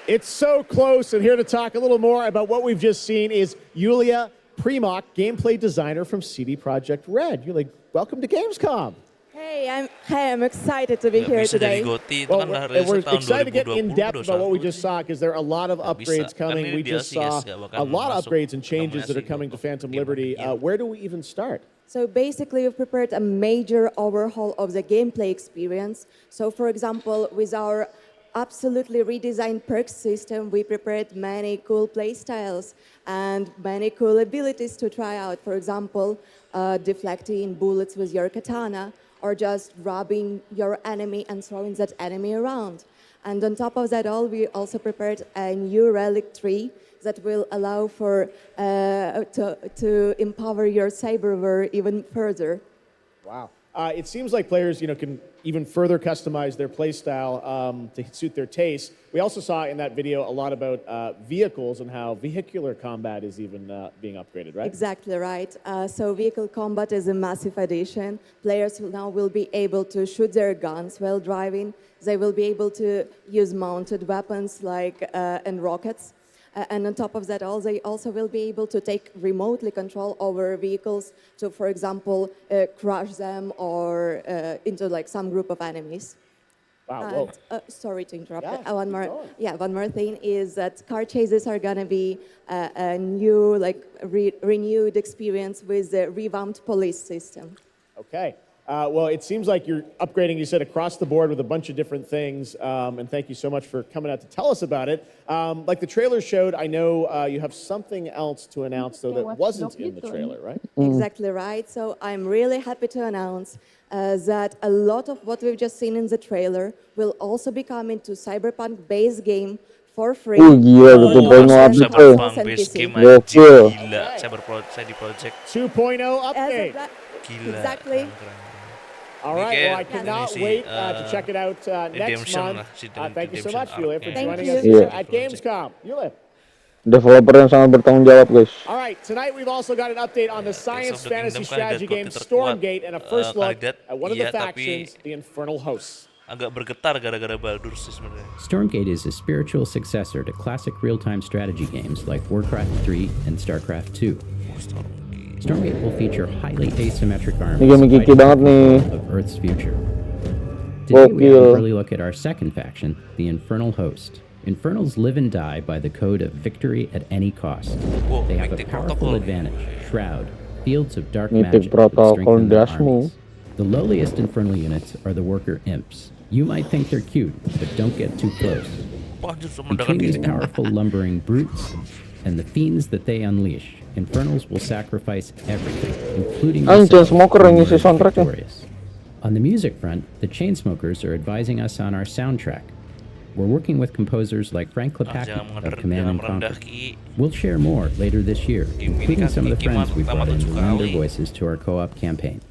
It's so close, and here to talk a little more about what we've just seen is Yulia Primock, gameplay designer from CD Projekt Red. Yulia, welcome to Gamescom. Hey, I'm excited to be here today. Well, we're excited to get in depth about what we just saw because there are a lot of upgrades coming. We just saw a lot of upgrades and changes that are coming to Phantom Liberty. Where do we even start? So basically, we've prepared a major overhaul of the gameplay experience. So for example, with our absolutely redesigned perks system, we prepared many cool playstyles and many cool abilities to try out. For example, deflecting bullets with your katana, or just robbing your enemy and throwing that enemy around. And on top of that all, we also prepared a new relic tree that will allow for to empower your cyberware even further. Wow. It seems like players, can even further customize their playstyle to suit their taste. We also saw in that video a lot about vehicles and how vehicular combat is even being upgraded, right? Exactly right. So vehicle combat is a massive addition. Players now will be able to shoot their guns while driving. They will be able to use mounted weapons and rockets. And on top of that, they also will be able to take remotely control over vehicles to, for example, crush them or into some group of enemies. Wow. Sorry to interrupt. Yeah, One more thing is that car chases are gonna be a new, renewed experience with the revamped police system. Okay. Well, it seems like you're upgrading, you said, across the board with a bunch of different things. And thank you so much for coming out to tell us about it. Like the trailer showed, I know you have something else to announce, though, that wasn't in the trailer, right? Exactly right. So I'm really happy to announce that a lot of what we've just seen in the trailer will also be coming to Cyberpunk base game for free. Gila, betul poin habis tuh. Gokil. Gila, CD Projekt 2.0 update. Gila. Exactly. All right, well, I cannot wait to check it out next month. Thank you so much, Yulia, for joining us here at Gamescom. Yulia. Developer yang sangat bertanggung jawab, guys. All right, tonight we've also got an update on the science fantasy strategy game Stormgate and a first look at one of the factions, the Infernal Hosts. Agak bergetar gara-gara Baldur sih sebenarnya. Stormgate is a spiritual successor to classic real-time strategy games like Warcraft 3 and StarCraft 2. Stormgate will feature highly asymmetric armies of Earth's future. Today we have an early look at our second faction, the Infernal Host. Infernals live and die by the code of victory at any cost. They have a powerful advantage, Shroud, fields of dark magic that strengthen their armies. The lowliest Infernal units are the worker imps. You might think they're cute, but don't get too close. Between these powerful lumbering brutes and the fiends that they unleash, Infernals will sacrifice everything, including themselves, victorious. On the music front, the Chainsmokers are advising us on our soundtrack. We're working with composers like Frank Klepacki of Command & Conquer. We'll share more later this year, including some of the friends we brought in to lend their voices to our co-op campaign.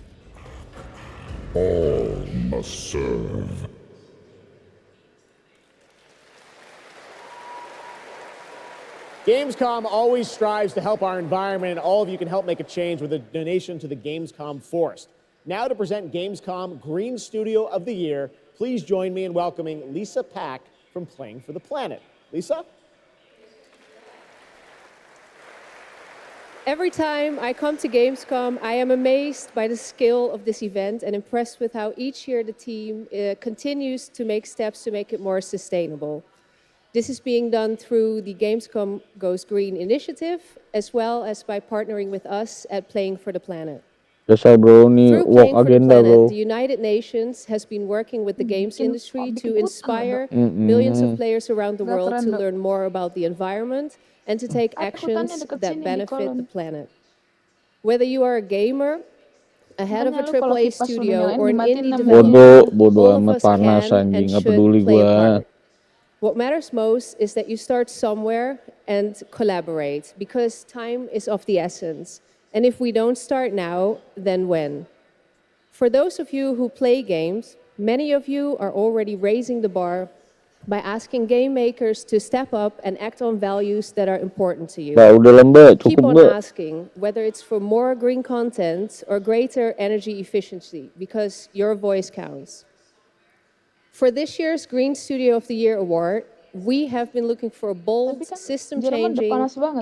All must serve. Gamescom always strives to help our environment, and all of you can help make a change with a donation to the Gamescom Forest. Now to present Gamescom Green Studio of the Year, please join me in welcoming Lisa Pack from Playing for the Planet. Lisa? Every time I come to Gamescom, I am amazed by the scale of this event and impressed with how each year the team continues to make steps to make it more sustainable. This is being done through the Gamescom Goes Green initiative, as well as by partnering with us at Playing for the Planet. Biasa bro, ini Through work Playing for the agenda Planet, bro. the United Nations has been working with the games industry to inspire millions of players around the world to learn more about the environment and to take actions that benefit the planet. Whether you are a gamer, a head of a AAA studio, or an indie developer, all of us can and should play a part. What matters most is that you start somewhere and collaborate, because time is of the essence. And if we don't start now, then when? For those of you who play games, many of you are already raising the bar by asking game makers to step up and act on values that are important to you. Keep on asking, whether it's for more green content or greater energy efficiency, because your voice counts. For this year's Green Studio of the Year award, we have been looking for bold, system-changing,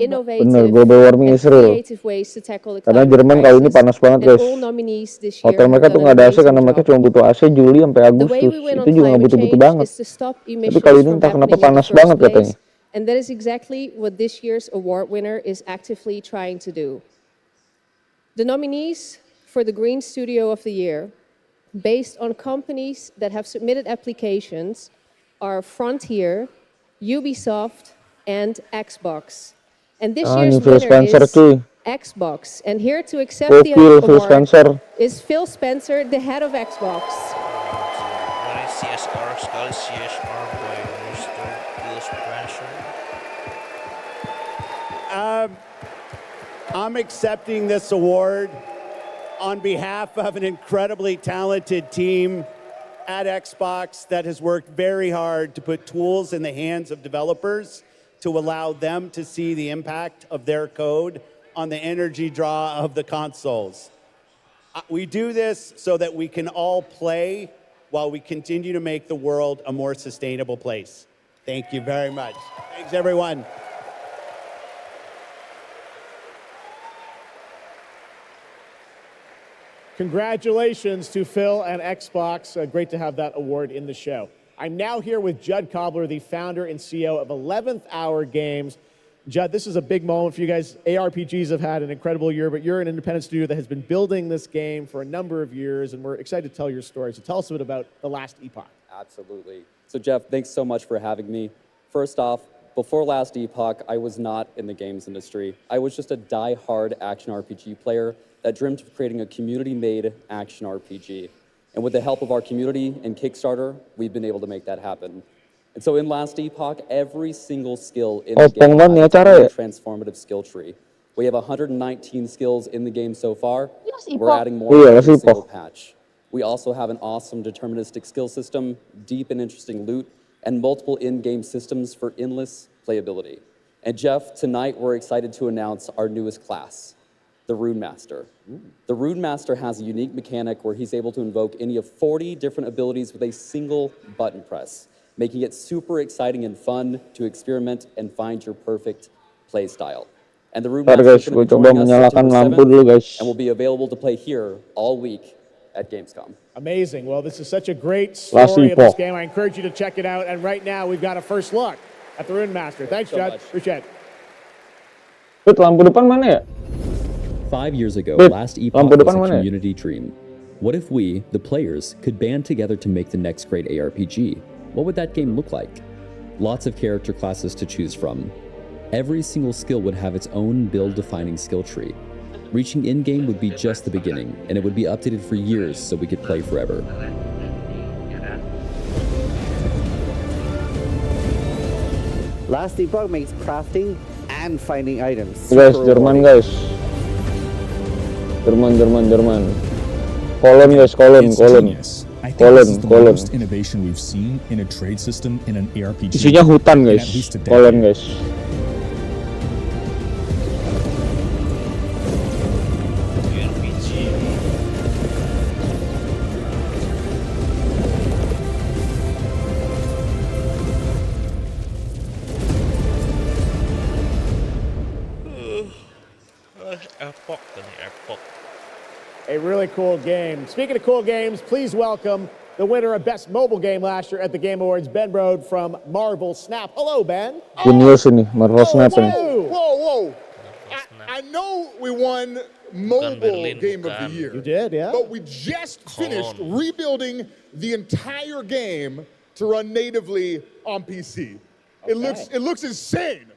innovative, and creative ways to tackle the Karena climate Jerman kali ini crisis. panas banget, And guys. all nominees this year Hotel mereka have tuh done nggak an ada AC karena amazing mereka job. cuma butuh AC Juli sampai The Agustus. way we win on Itu juga nggak climate butuh-butuh change banget. is to stop Tapi emissions kali ini from entah kenapa happening in the panas first banget place. katanya. And that is exactly what this year's award winner is actively trying to do. The nominees for the Green Studio of the Year, based on companies that have submitted applications, are Frontier, Ubisoft, and Xbox. And this year's Phil winner Spencer, is cuy. Xbox. And here to accept the Phil award Spencer. is Phil Spencer, the head of Xbox. Dari CSR sekali CSR by Mr. Phil Spencer. I'm accepting this award On behalf of an incredibly talented team at Xbox that has worked very hard to put tools in the hands of developers to allow them to see the impact of their code on the energy draw of the consoles. We do this so that we can all play while we continue to make the world a more sustainable place. Thank you very much. Thanks, everyone. Congratulations to Phil and Xbox. Great to have that award in the show. I'm now here with Judd Cobbler, the founder and CEO of 11th Hour Games. Judd, this is a big moment for you guys. ARPGs have had an incredible year, but you're an independent studio that has been building this game for a number of years, and we're excited to tell your story. So tell us a bit about The Last Epoch. Absolutely. So Jeff, thanks so much for having me. First off, before Last Epoch, I was not in the games industry. I was just a die-hard action RPG player that dreamt of creating a community-made action RPG. And with the help of our community and Kickstarter, we've been able to make that happen. And so in Last Epoch, every single skill in the game has a transformative skill tree. We have 119 skills in the game so far. We're adding more every single patch. We also have an awesome deterministic skill system, deep and interesting loot, and multiple in-game systems for endless playability. And Jeff, tonight we're excited to announce our newest class, the Rune Master. The Rune Master has a unique mechanic where he's able to invoke any of 40 different abilities with a single button press, making it super exciting and fun to experiment and find your perfect play style. And the Rune Master is going to be joining us September 7th, and will be available to play here all week at Gamescom. Amazing. Well, this is such a great story of this game. I encourage you to check it out. And right now, we've got a first look at the Rune Master. Thanks, Judd. Appreciate it. Lampu depan mana ya? 5 years ago, Last Epoch was a community dream. What if we, the players, could band together to make the next great ARPG? What would that game look like? Lots of character classes to choose from. Every single skill would have its own build-defining skill tree. Reaching in-game would be just the beginning, and it would be updated for years so we could play forever. Last Epoch makes crafting and finding items. Guys, Jerman guys. Jerman. Kolon guys, kolon. I think this is the most innovation we've seen in a trade system in an ARPG. Isinya hutan guys, kolon guys. Epoch. A really cool game. Speaking of cool games, please welcome the winner of Best Mobile Game last year at the Game Awards, Ben Brode from Marvel Snap. Hello, Ben. Genius ini, Marvel Snap ini. Whoa. I know we won Mobile Game of the Year. You did, yeah. But we just finished rebuilding the entire game to run natively on PC. Okay. It looks insane.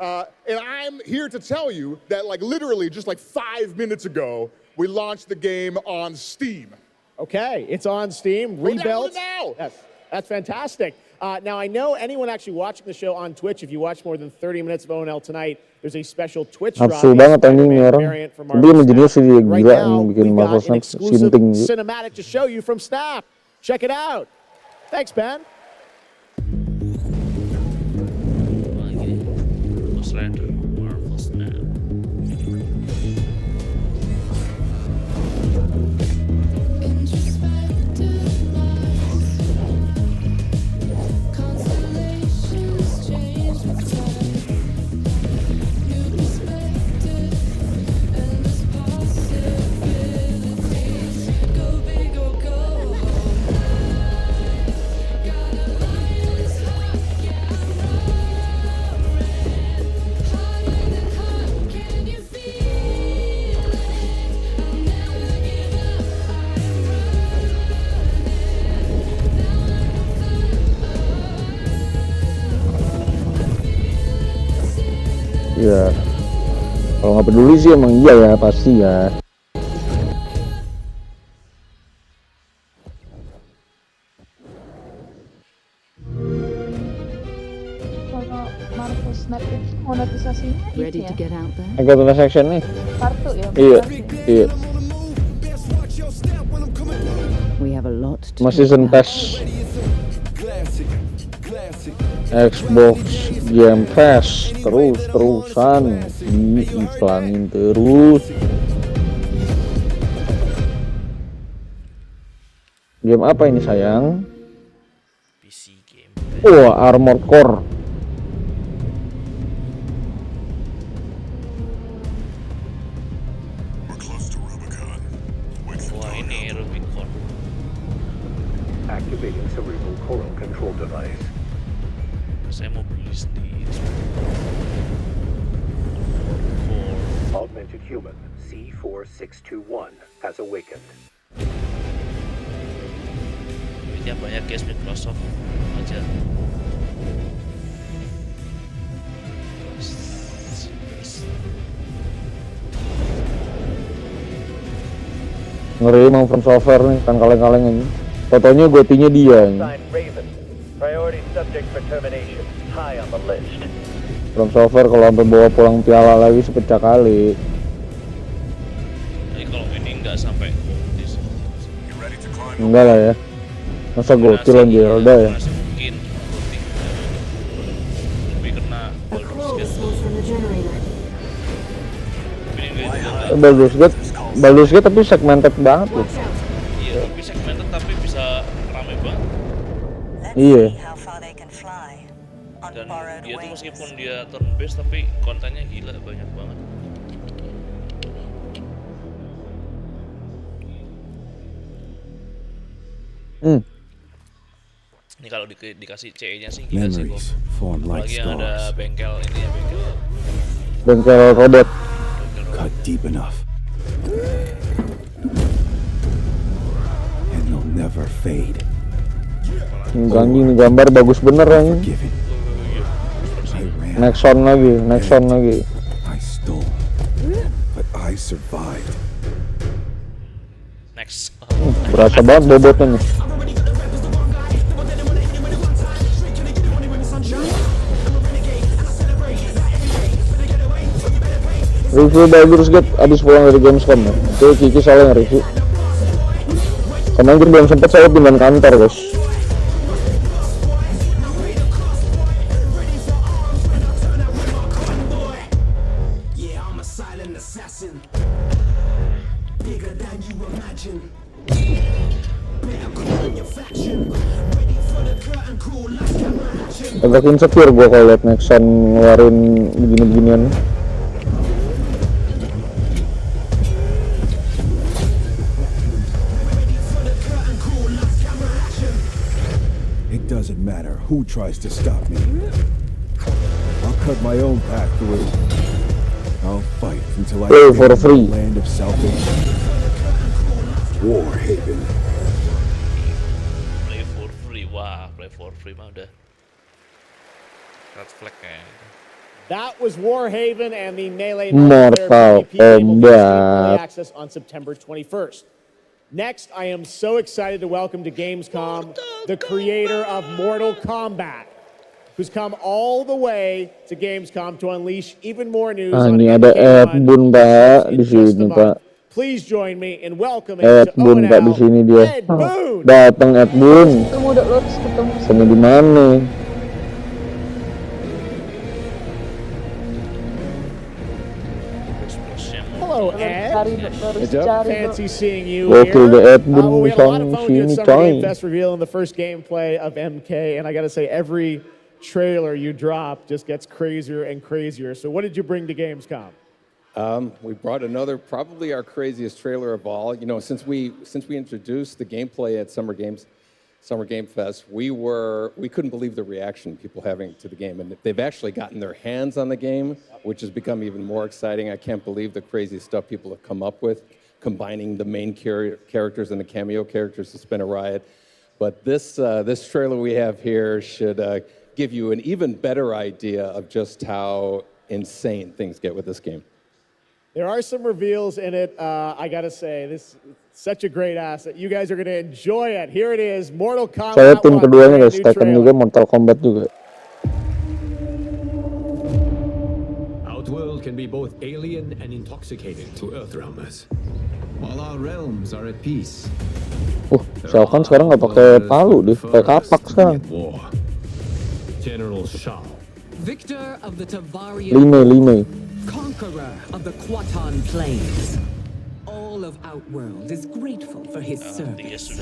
And I'm here to tell you that literally just 5 minutes ago, we launched the game on Steam. Okay, it's on Steam, rebuilt. Now. Yes, that's fantastic. Now, I know anyone actually watching the show on Twitch, if you watch more than 30 minutes of ONL tonight, there's a special Twitch drop. Nafsu banget anjing nih orang. Dia menjenius sih dia gila yang bikin Marvel Snap sinting gitu. Cinematic to show you from Snap. Check it out. Thanks, Ben. Marvel Snap. Ya, kalau nggak peduli sih emang iya ya pasti ya. Kalau Marvel Snap itu monetisasinya Ready ya? to get out there? Microtransaction nih. Kartu ya? Iya. Sama season pass Xbox Game Pass terus-terusan diiklanin terus. Game apa ini sayang? PC game. Armored Core. Wah ini Rubicon. Activating cerebral coral control device. Saya mau beli sendiri. Augmented human C4621 has awakened. Ini banyak case Microsoft aja. Ngeri emang From Software nih, kan kaleng-kaleng ini. Fotonya gotinya dia ini. Priority subject for termination. High on the list. From Software kalau sampai bawa pulang piala lagi sepecah kali. Jadi kalau ini nggak sampai Enggak lah ya. Masa gokil anjir Zelda ya. mungkin lebih kena Baldur's Gate tapi segmented banget loh. Iya, tapi segmented tapi bisa rame banget. Iya. Dan dia tuh meskipun dia turn based tapi kontennya gila banyak banget. Ini kalau dikasih CE-nya sih gila sih kok. Apalagi yang ada bengkel ini ya, bengkel robot. Cut deep enough. And they'll never fade. Anjing gambar bagus bener anjing. Nexon lagi. I stole, but I survived. Next. Berasa banget bobotnya nih. Review Baldur's Gate abis pulang dari Gamescom ya. Itu Kiki soalnya nge-review. Sama anjir belum sempet saya pindah kantor guys. Agak insecure gue kalau liat Nexon ngeluarin begini-beginian. It doesn't matter who tries to stop me. I'll cut my own path through. I'll fight until I Play for free. The land of salvation. War Haven. Play for free, wah, play for free mah udah red flag kayaknya. That was Warhaven and the Melee Mortal Kombat access on September 21st. Next, I am so excited to welcome to Gamescom the creator of Mortal Kombat, who's come all the way to Gamescom to unleash even more news on ini ada Ed Boon Pak di sini Pak. Please join me in welcoming Ed Boon Pak di sini dia. Datang Ed Boon. Ketemu di mana? Hello, Ed. Fancy seeing you Gokil deh Ed here. Boon We had a lot of di fun sini doing Summer Game coy. Fest revealing the first gameplay of MK, and I gotta say, every trailer you drop just gets crazier and crazier. So what did you bring to Gamescom? We brought another, probably our craziest trailer of all. You know, since we introduced the gameplay at Summer Game Fest, we couldn't believe the reaction people having to the game, and they've actually gotten their hands on the game, which has become even more exciting. I can't believe the crazy stuff people have come up with, combining the main characters and the cameo characters to spin a riot. But this trailer we have here should give you an even better idea of just how insane things get with this game. There are some reveals in it. I gotta say, this is such a great asset. You guys are gonna enjoy it. Here it is, Mortal Kombat. Saya tim 1, keduanya guys, new Tekken trailer. juga, Mortal Kombat juga. Outworld can be both alien and intoxicating to Earthrealmers. All our realms are at peace. Shao Kahn sekarang nggak pakai palu deh, pakai kapak sekarang. General Shao. Victor of the Tavarian, Lime. conqueror of the Quatan Plains. All of Outworld is grateful for his service.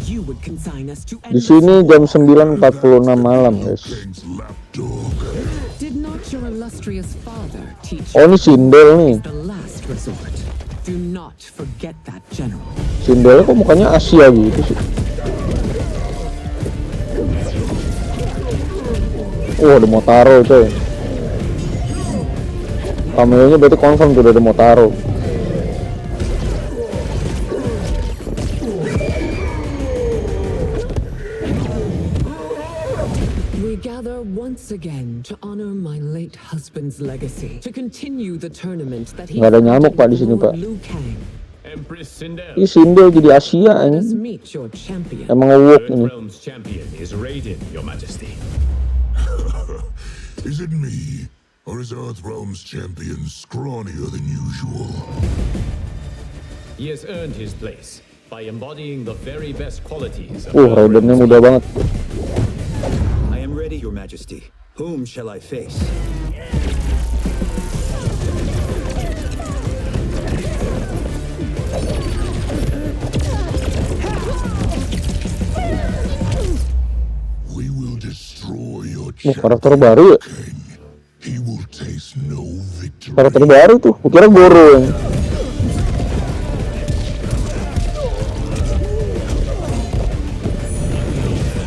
You would consign us to Di sini jam 9.46 malam, guys. Did not your illustrious father teach Oh, ini Sindel nih. the last resort? Do not forget that, General. Sindel kok mukanya Asia gitu sih. Ada Motaro coy. Cameo-nya berarti confirm tuh dari Motaro. We gather once again to honor my late husband's legacy, to continue the tournament that he Nggak ada nyamuk Pak di sini Pak. Liu Kang. Empress Sindel. Ini Sindel jadi Asia Let us ini. meet your champion. Emang nge-work ini. Realm's champion is Raiden, Your Majesty. Is it me? Or is Earthrealm's champion scrawnier than usual? He has earned his place by embodying the very best qualities of Raidennya mudah banget. I am ready, Your Majesty. Whom shall I face? We will destroy your Karakter baru ya? He will taste no victory. Karakter baru tuh, kukira Goro.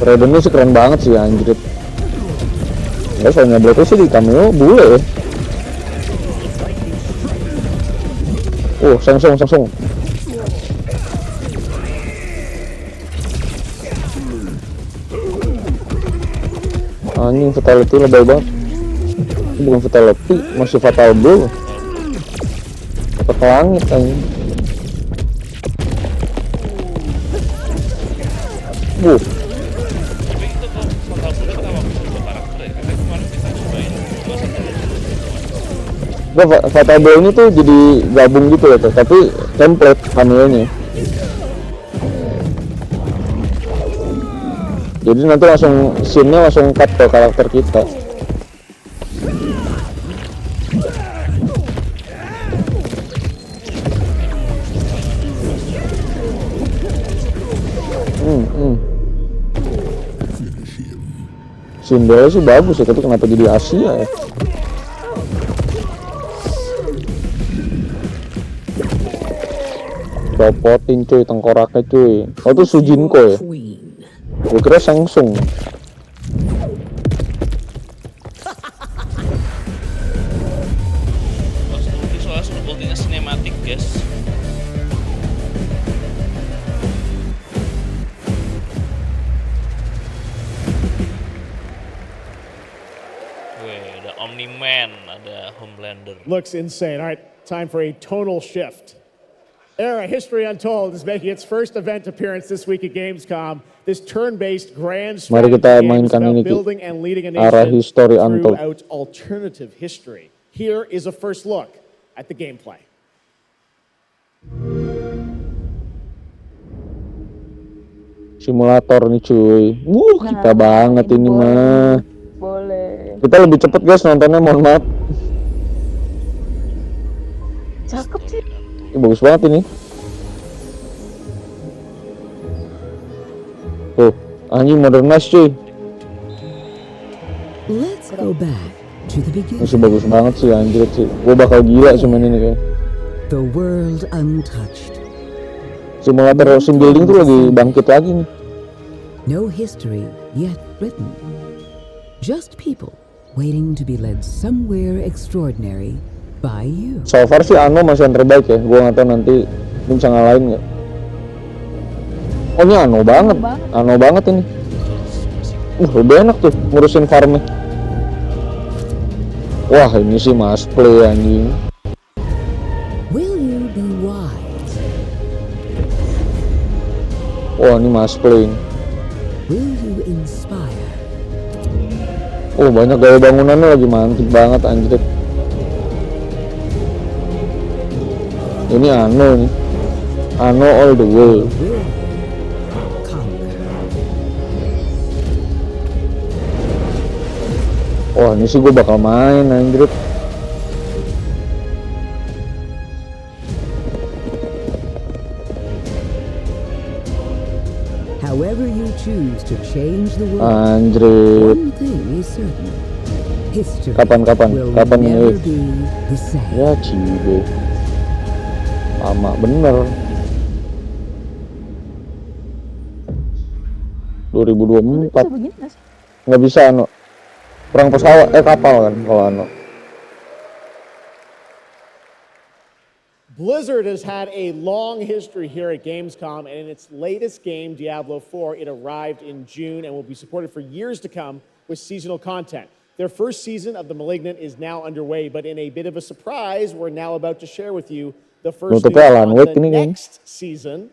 Raidennya sih keren banget sih anjir. Ya soalnya berarti sih di cameo bule ya. Sangsung. Anjing fatality lebay banget. Ini bukan fatality, masih fatal blow. Dapat ke langit anjing. Fatal blow ini tuh jadi gabung gitu ya tuh, tapi template cameo-nya. Jadi nanti langsung scene-nya langsung cut ke karakter kita. Sindel sih bagus ya, tapi kenapa jadi Asia ya? Copotin cuy, tengkoraknya cuy. Oh itu Sujinko ya? Gue kira Samsung. Soalnya sebetulnya sinematik guys. Ada Omni-Man, ada Homelander. Looks insane. All right, time for a tonal shift. Era History Untold is making its first event appearance this week at Gamescom. This turn-based grand Mari kita strategy game is mainkan about ini building and leading a arah nation History Untold. throughout alternative history. Here is a first look at the gameplay. Simulator nih cuy. Kita banget ini mah. Boleh. Kita lebih cepet guys nontonnya, mohon maaf. Cakep sih. Bagus banget ini. Tuh, anjing modernize cuy. Let's go back to the beginning. Masih bagus banget sih anjir sih. Gue bakal gila sih main ini kayak. The world untouched. Simulator sim building tuh lagi bangkit lagi nih. No history yet written. Just people waiting to be led somewhere extraordinary by you. So far sih Ano masih yang terbaik ya. Gue nggak tahu nanti bisa ngalahin nggak. Oh ini Ano banget. Ano banget ini. Lebih enak tuh ngurusin farmnya. Wah ini sih mas play anjing. Will you be wise? Wah, ini Mas Playing. Will you inspire? Oh, banyak gaya bangunannya lagi mantap banget anjir. Ini Ano nih. Ano all the way. Wah, ini sih gue bakal main anjir. However you choose to change the world, Anjir. one thing is certain. History Kapan will ini? never be the same. Ya cibe. Lama bener. 2024. Bisa begini nggak sih? Nggak bisa Ano. Perang pesawat kapal kan kalau Ano. Blizzard has had a long history here at Gamescom, and in its latest game, Diablo 4, it arrived in June and will be supported for years to come with seasonal content. Their first season of The Malignant is now underway, but in a bit of a surprise, we're now about to share with you the first news on the next season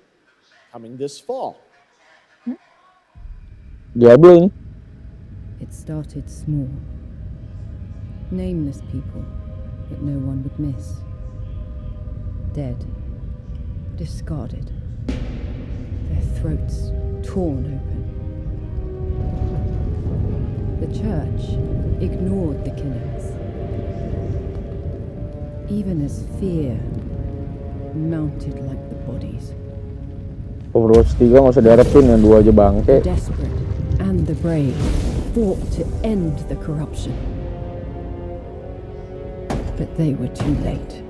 coming this fall. Diablo ini. It started small. Nameless people that no one would miss. Dead. Discarded. Their throats torn open. The church ignored the killings. Even as fear mounted like the bodies. Overwatch 3 nggak usah diharapin yang 2 aja bangke. The desperate and the brave fought to end the corruption. But they were too late.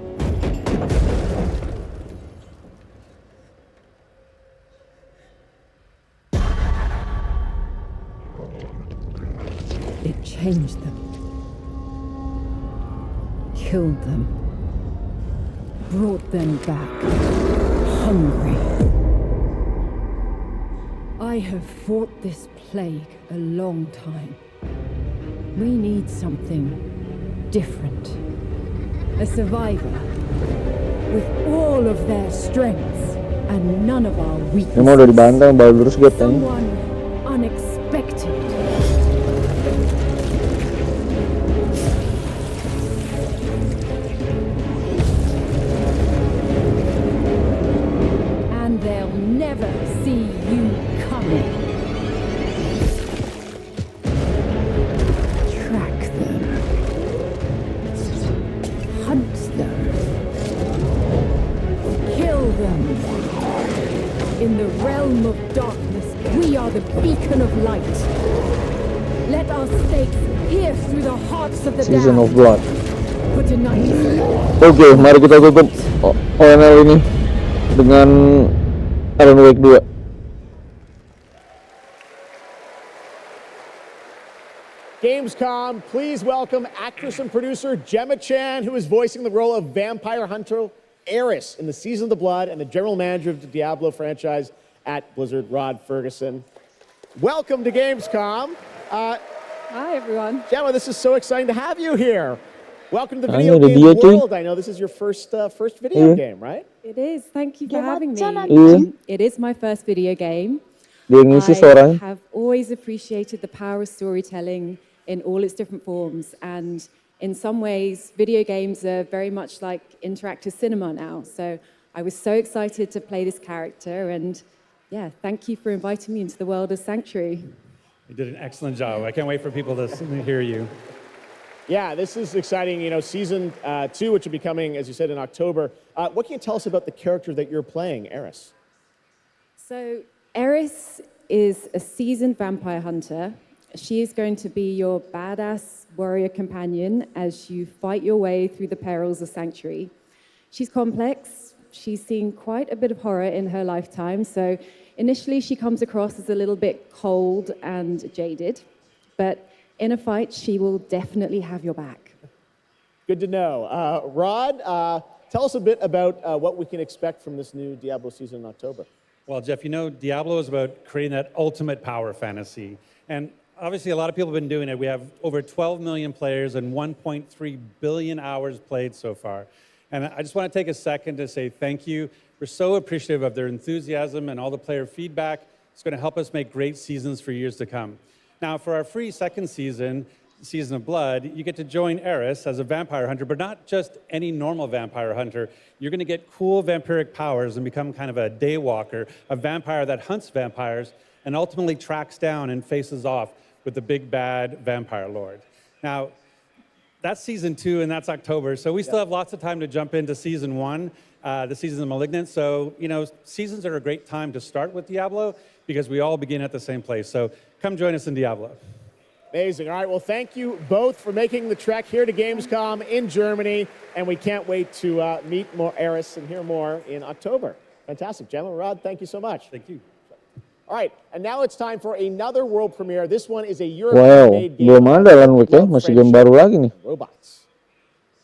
It changed them, killed them, brought them back, hungry. I have fought this plague a long time. We need something different. A survivor with all of their strengths and none of our weaknesses. Ini mau udah dibantah Baldur's Gate ini. Someone unexpected. And they'll never see you coming. Track them. Hunt them. Kill them. In the realm of darkness, we are the beacon of light. Let our stakes pierce through the hearts of the Season of damned. Blood. For tonight. Oke, mari kita tutup ONL ini dengan Alan Wake 2. Gamescom, please welcome actress and producer Gemma Chan, who is voicing the role of vampire hunter Eris in the Season of the Blood, and the general manager of the Diablo franchise at Blizzard, Rod Ferguson. Welcome to Gamescom. Hi, everyone. Gemma, this is so exciting to have you here. Welcome to the video game world. I know this is your first video game, right? It is. Thank you for having me. Iya. It is my first video game. Dia ngisi I suaranya. have always appreciated the power of storytelling in all its different forms, and in some ways, video games are very much like interactive cinema now. So I was so excited to play this character, and yeah, thank you for inviting me into the world of Sanctuary. You did an excellent job. I can't wait for people to hear you. Yeah, this is exciting. You know, season 2, which will be coming, as you said, in October. What can you tell us about the character that you're playing, Eris? So Eris is a seasoned vampire hunter. She is going to be your badass warrior companion as you fight your way through the perils of Sanctuary. She's complex. She's seen quite a bit of horror in her lifetime. So initially she comes across as a little bit cold and jaded, but in a fight, she will definitely have your back. Good to know. Rod, tell us a bit about what we can expect from this new Diablo season in October. Well, Jeff, you know, Diablo is about creating that ultimate power fantasy. And obviously, a lot of people have been doing it. We have over 12 million players and 1.3 billion hours played so far. And I just want to take a second to say thank you. We're so appreciative of their enthusiasm and all the player feedback. It's going to help us make great seasons for years to come. Now, for our free second season, Season of Blood, you get to join Eris as a vampire hunter, but not just any normal vampire hunter. You're going to get cool vampiric powers and become kind of a daywalker, a vampire that hunts vampires and ultimately tracks down and faces off with the big bad vampire lord. Now, that's season 2 and that's October, so we still have lots of time to jump into season 1, the season of Malignant. So, you know, seasons are a great time to start with Diablo because we all begin at the same place. So come join us in Diablo. Amazing. All right, well, thank you both for making the trek here to Gamescom in Germany, and we can't wait to meet more Eris and hear more in October. Fantastic. Gentlemen, Rod, thank you so much. Thank you. All right, and now it's time for another world premiere. This one is a Wow, European-made game. belum ada Alan Wake ya, masih game baru lagi nih. Robots.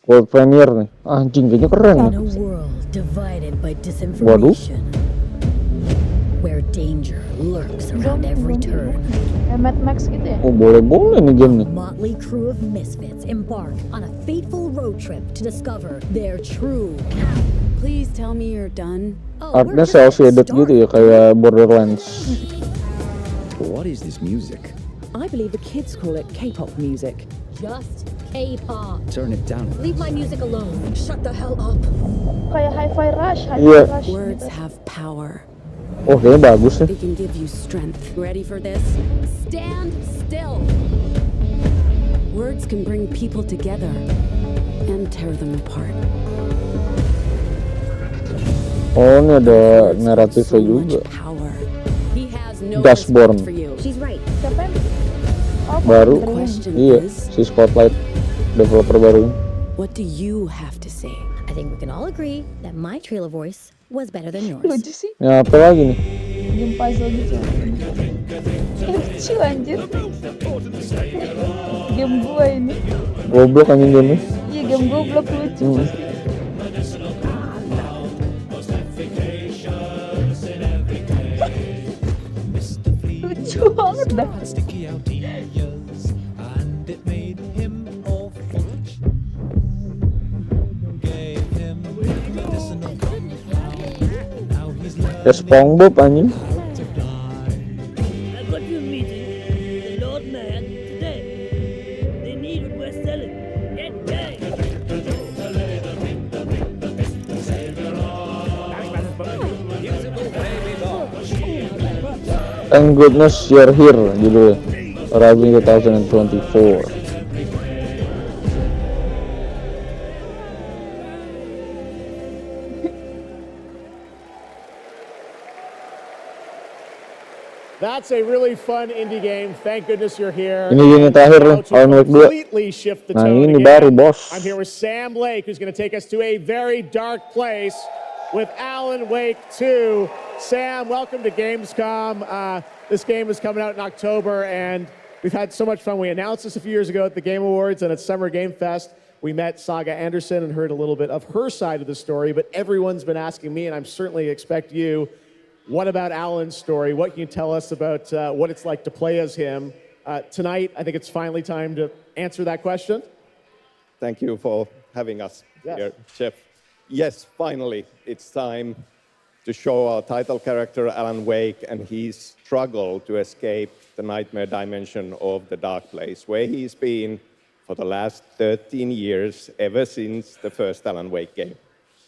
World premiere nih. Anjing, kayaknya keren ya. In a world divided by disinformation, where danger lurks around every turn. Mad Max gitu ya? Oh, boleh-boleh nih game nih. A motley crew of misfits embark on a fateful road trip to discover their true power. Please tell me you're done. Artnya cel-shaded gitu ya, kayak Borderlands. What is this music? I believe the kids call it K-pop music. Just K-pop. Turn it down. Leave my music alone. Shut the hell up. Kayak Hi-Fi Rush, Iya. Hi-Fi Rush. Words gitu. have power. Oh, kayaknya bagus ya. They can give you strength. Ready for this? Stand still. Words can bring people together and tear them apart. Oh, ini ada naratifnya juga. Power. He has no Dustborn. respect for you. She's right. Siapa yang? Oh, Baru. The question Iya, is, si Spotlight developer baru. what do you have to say? I think we can all agree that my trailer voice was better than yours. Lucu sih. Ya, apa lagi nih? Game puzzle gitu. Lucu anjir. Game gua ini. Goblok anjing game nih. Iya, game goblok lucu. Lucu banget dah. Ya SpongeBob anjing. I've got you a meeting with the Lord Mayor today. They need what we're selling. Get paid. Thank goodness you're here judulnya. Arriving 2024. That's a really fun indie game. Thank goodness you're here. Ini game terakhir nih, Alan Wake 2. Completely shift the Nah, tone ini again. baru, bos. I'm here with Sam Lake, who's going to take us to a very dark place with Alan Wake 2. Sam, welcome to Gamescom. This game is coming out in October, and we've had so much fun. We announced this a few years ago at the Game Awards and at Summer Game Fest. We met Saga Anderson and heard a little bit of her side of the story, but everyone's been asking me, and I'm certainly expect you, what about Alan's story? What can you tell us about what it's like to play as him? Tonight, I think it's finally time to answer that question. Thank you for having us here, Jeff. Yes, finally, it's time to show our title character, Alan Wake, and his struggle to escape the nightmare dimension of the dark place, where he's been for the last 13 years, ever since the first Alan Wake game.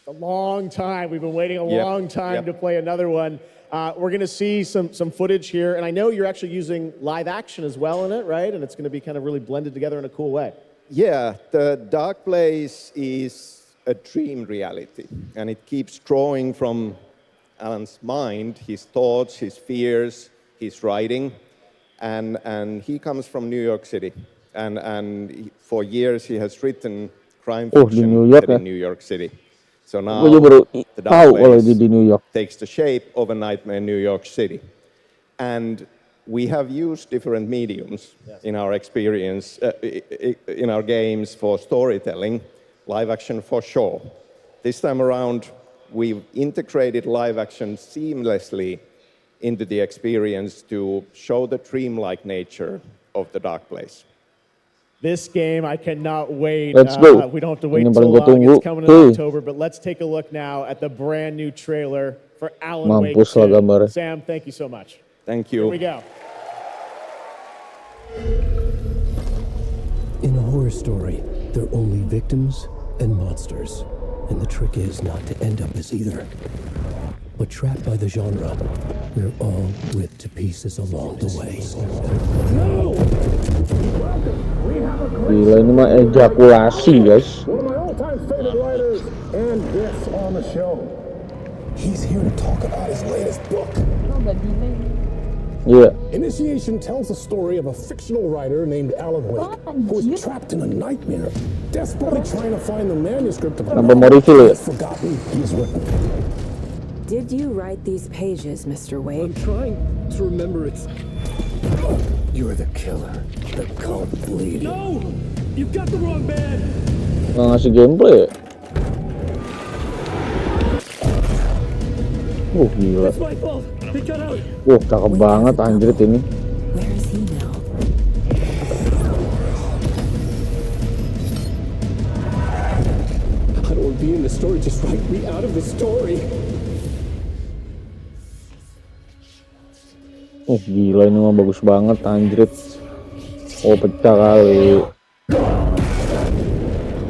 A long time. We've been waiting a Yep, long time yep. to play another one. We're going to see some footage here, and I know you're actually using live action as well in it, right? And it's going to be kind of really blended together in a cool way. Yeah, the dark place is a dream reality, and it keeps drawing from Alan's mind, his thoughts, his fears, his writing, and he comes from New York City, and for years he has written crime Oh, di fiction New York set in ya? New York City. So now Gue juga baru the tahu dark kalau place dia di New York. takes the shape of a nightmare in New York City. And we have used different mediums in our experience, in our games for storytelling, live action for sure. This time around, we've integrated live action seamlessly into the experience to show the dreamlike nature of the dark place. This game, I cannot wait. Let's go. We don't have to Ini wait paling too gue long. tunggu. It's coming in Hey, October, but let's take a look now at the brand new trailer for Alan Wake mampus lah 2. gambarnya. Sam, thank you so much. Thank Here you. we go. In a horror story, they're only victims and monsters. And the trick is not to end up as either. But trapped by the genre, we're all ripped to pieces along the way. Gila ini mah ejakulasi guys. One of my all-time favorite writers, and guests on the show. He's here to talk about his latest book. Iya. Initiation tells the story of a fictional writer named Alan Wake, who is trapped in a nightmare, desperately trying to find the manuscript of a Kenapa mau novel refill he ya? has forgotten he's written. Did you write these pages, Mr. Wake? I'm trying to remember it. You're the killer, the cult leader. No! You've got the wrong man! Nggak ngasih gameplay ya? Gila. It's my fault. He got out. Cakep banget anjrit ini. Where is he now? I don't want to be in the story, just write me out of the story. Gila ini mah bagus banget anjrit. Pecah kali.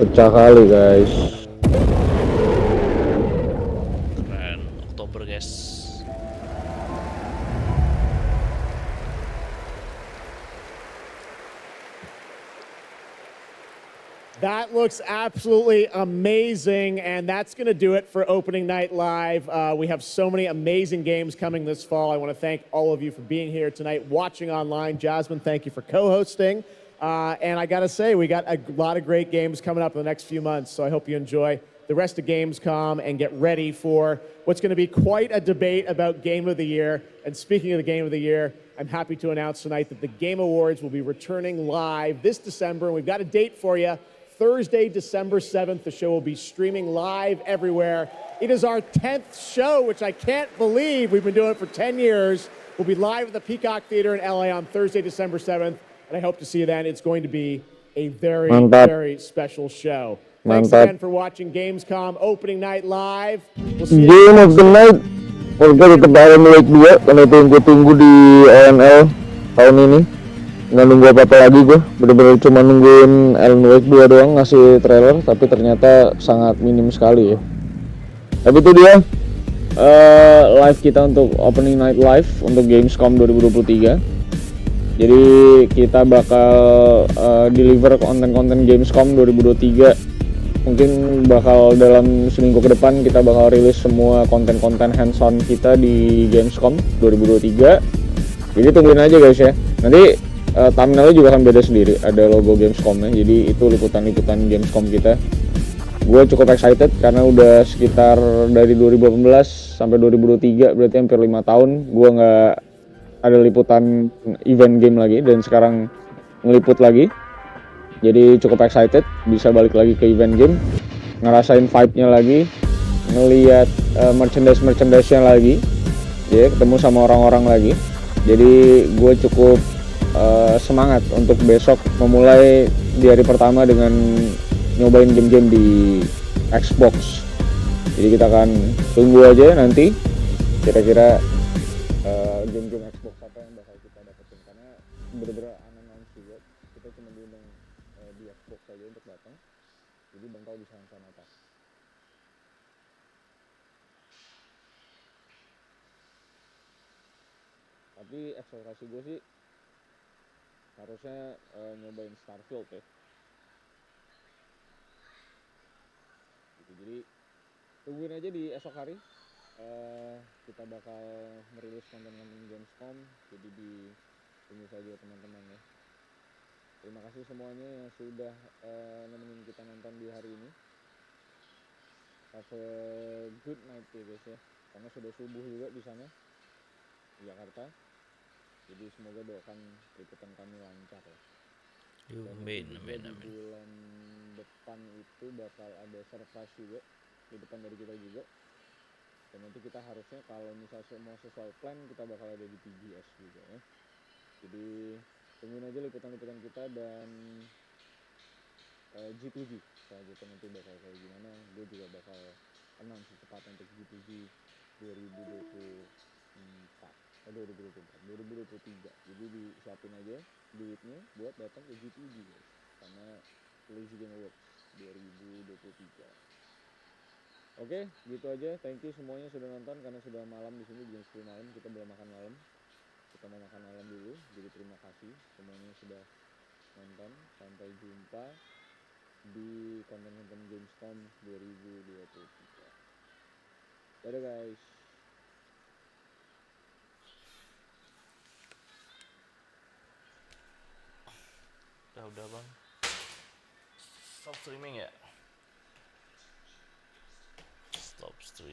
Pecah kali guys. Keren, Oktober guys. That looks absolutely amazing, and that's going to do it for Opening Night Live. We have so many amazing games coming this fall. I want to thank all of you for being here tonight, watching online. Jasmine, thank you for co-hosting. And I got to say, we got a lot of great games coming up in the next few months, so I hope you enjoy the rest of Gamescom and get ready for what's going to be quite a debate about Game of the Year. And speaking of the Game of the Year, I'm happy to announce tonight that the Game Awards will be returning live this December, and we've got a date for you. Thursday, December 7th, the show will be streaming live everywhere. It is our 10th show, which I can't believe. We've been doing it for 10 years. We'll be live at the Peacock Theater in LA on Thursday, December 7th, and I hope to see you then. It's going to be a very, very special show. Thanks again for watching Gamescom Opening Night Live. We'll see you Game of the night. Warga tetap Alan Wake 2 karena itu yang gue tunggu di ONL tahun ini. Nggak nunggu apa-apa lagi gue, bener-bener cuma nungguin Alan Wake 2 doang ngasih trailer, tapi ternyata sangat minim sekali ya. Tapi itu dia live kita untuk Opening Night Live untuk Gamescom 2023. Jadi kita bakal deliver konten-konten Gamescom 2023. Mungkin bakal dalam seminggu ke depan kita bakal rilis semua konten-konten hands-on kita di Gamescom 2023. Jadi tungguin aja guys ya. Nanti thumbnailnya juga akan beda sendiri, ada logo Gamescom-nya, jadi itu liputan-liputan Gamescom kita. Gue cukup excited karena udah sekitar dari 2018 sampai 2023, berarti hampir 5 tahun gue nggak ada liputan event game lagi, dan sekarang ngeliput lagi. Jadi cukup excited bisa balik lagi ke event game, ngerasain vibe-nya lagi, ngelihat merchandise-nya lagi, ya ketemu sama orang-orang lagi. Jadi gue cukup semangat untuk besok memulai di hari pertama dengan nyobain game-game di Xbox. Jadi kita akan tunggu aja nanti kira-kira game-game Xbox apa yang bakal kita dapetin, karena bener-bener aneh-aneh juga. Kita cuma diundang di Xbox aja untuk datang, jadi Bang Tau bisa nonton apa. Tapi ekspektasi gue sih harusnya nyobain Starfield ya. Gitu. Jadi tungguin aja di esok hari. Kita bakal merilis konten-konten Gamescom, jadi ditunggu saja teman-teman ya. Terima kasih semuanya yang sudah nemenin kita nonton di hari ini. Have a good night ya guys ya, karena sudah subuh juga di sana di Jakarta. Jadi semoga doakan liputan kami lancar ya. Amin. Bulan depan itu bakal ada surprise juga, liputan dari kita juga. Dan nanti kita harusnya kalau misalnya semua sesuai plan, kita bakal ada di TGS juga ya. Jadi tungguin aja liputan-liputan kita, dan G2G selanjutnya nanti bakal kayak gimana. Gue juga bakal announce secepatnya untuk G2G 2023. Jadi disiapin aja duitnya buat datang ke G2G guys, karena Lazy Game Awards 2023. Oke, gitu aja. Thank you semuanya sudah nonton, karena sudah malam di sini jam 10 malam, kita belum makan malam. Kita mau makan malam dulu. Jadi terima kasih semuanya sudah nonton. Sampai jumpa di konten-konten Gamescom 2023. Dadah guys. Udah bang. Stop streaming ya. Stop streaming.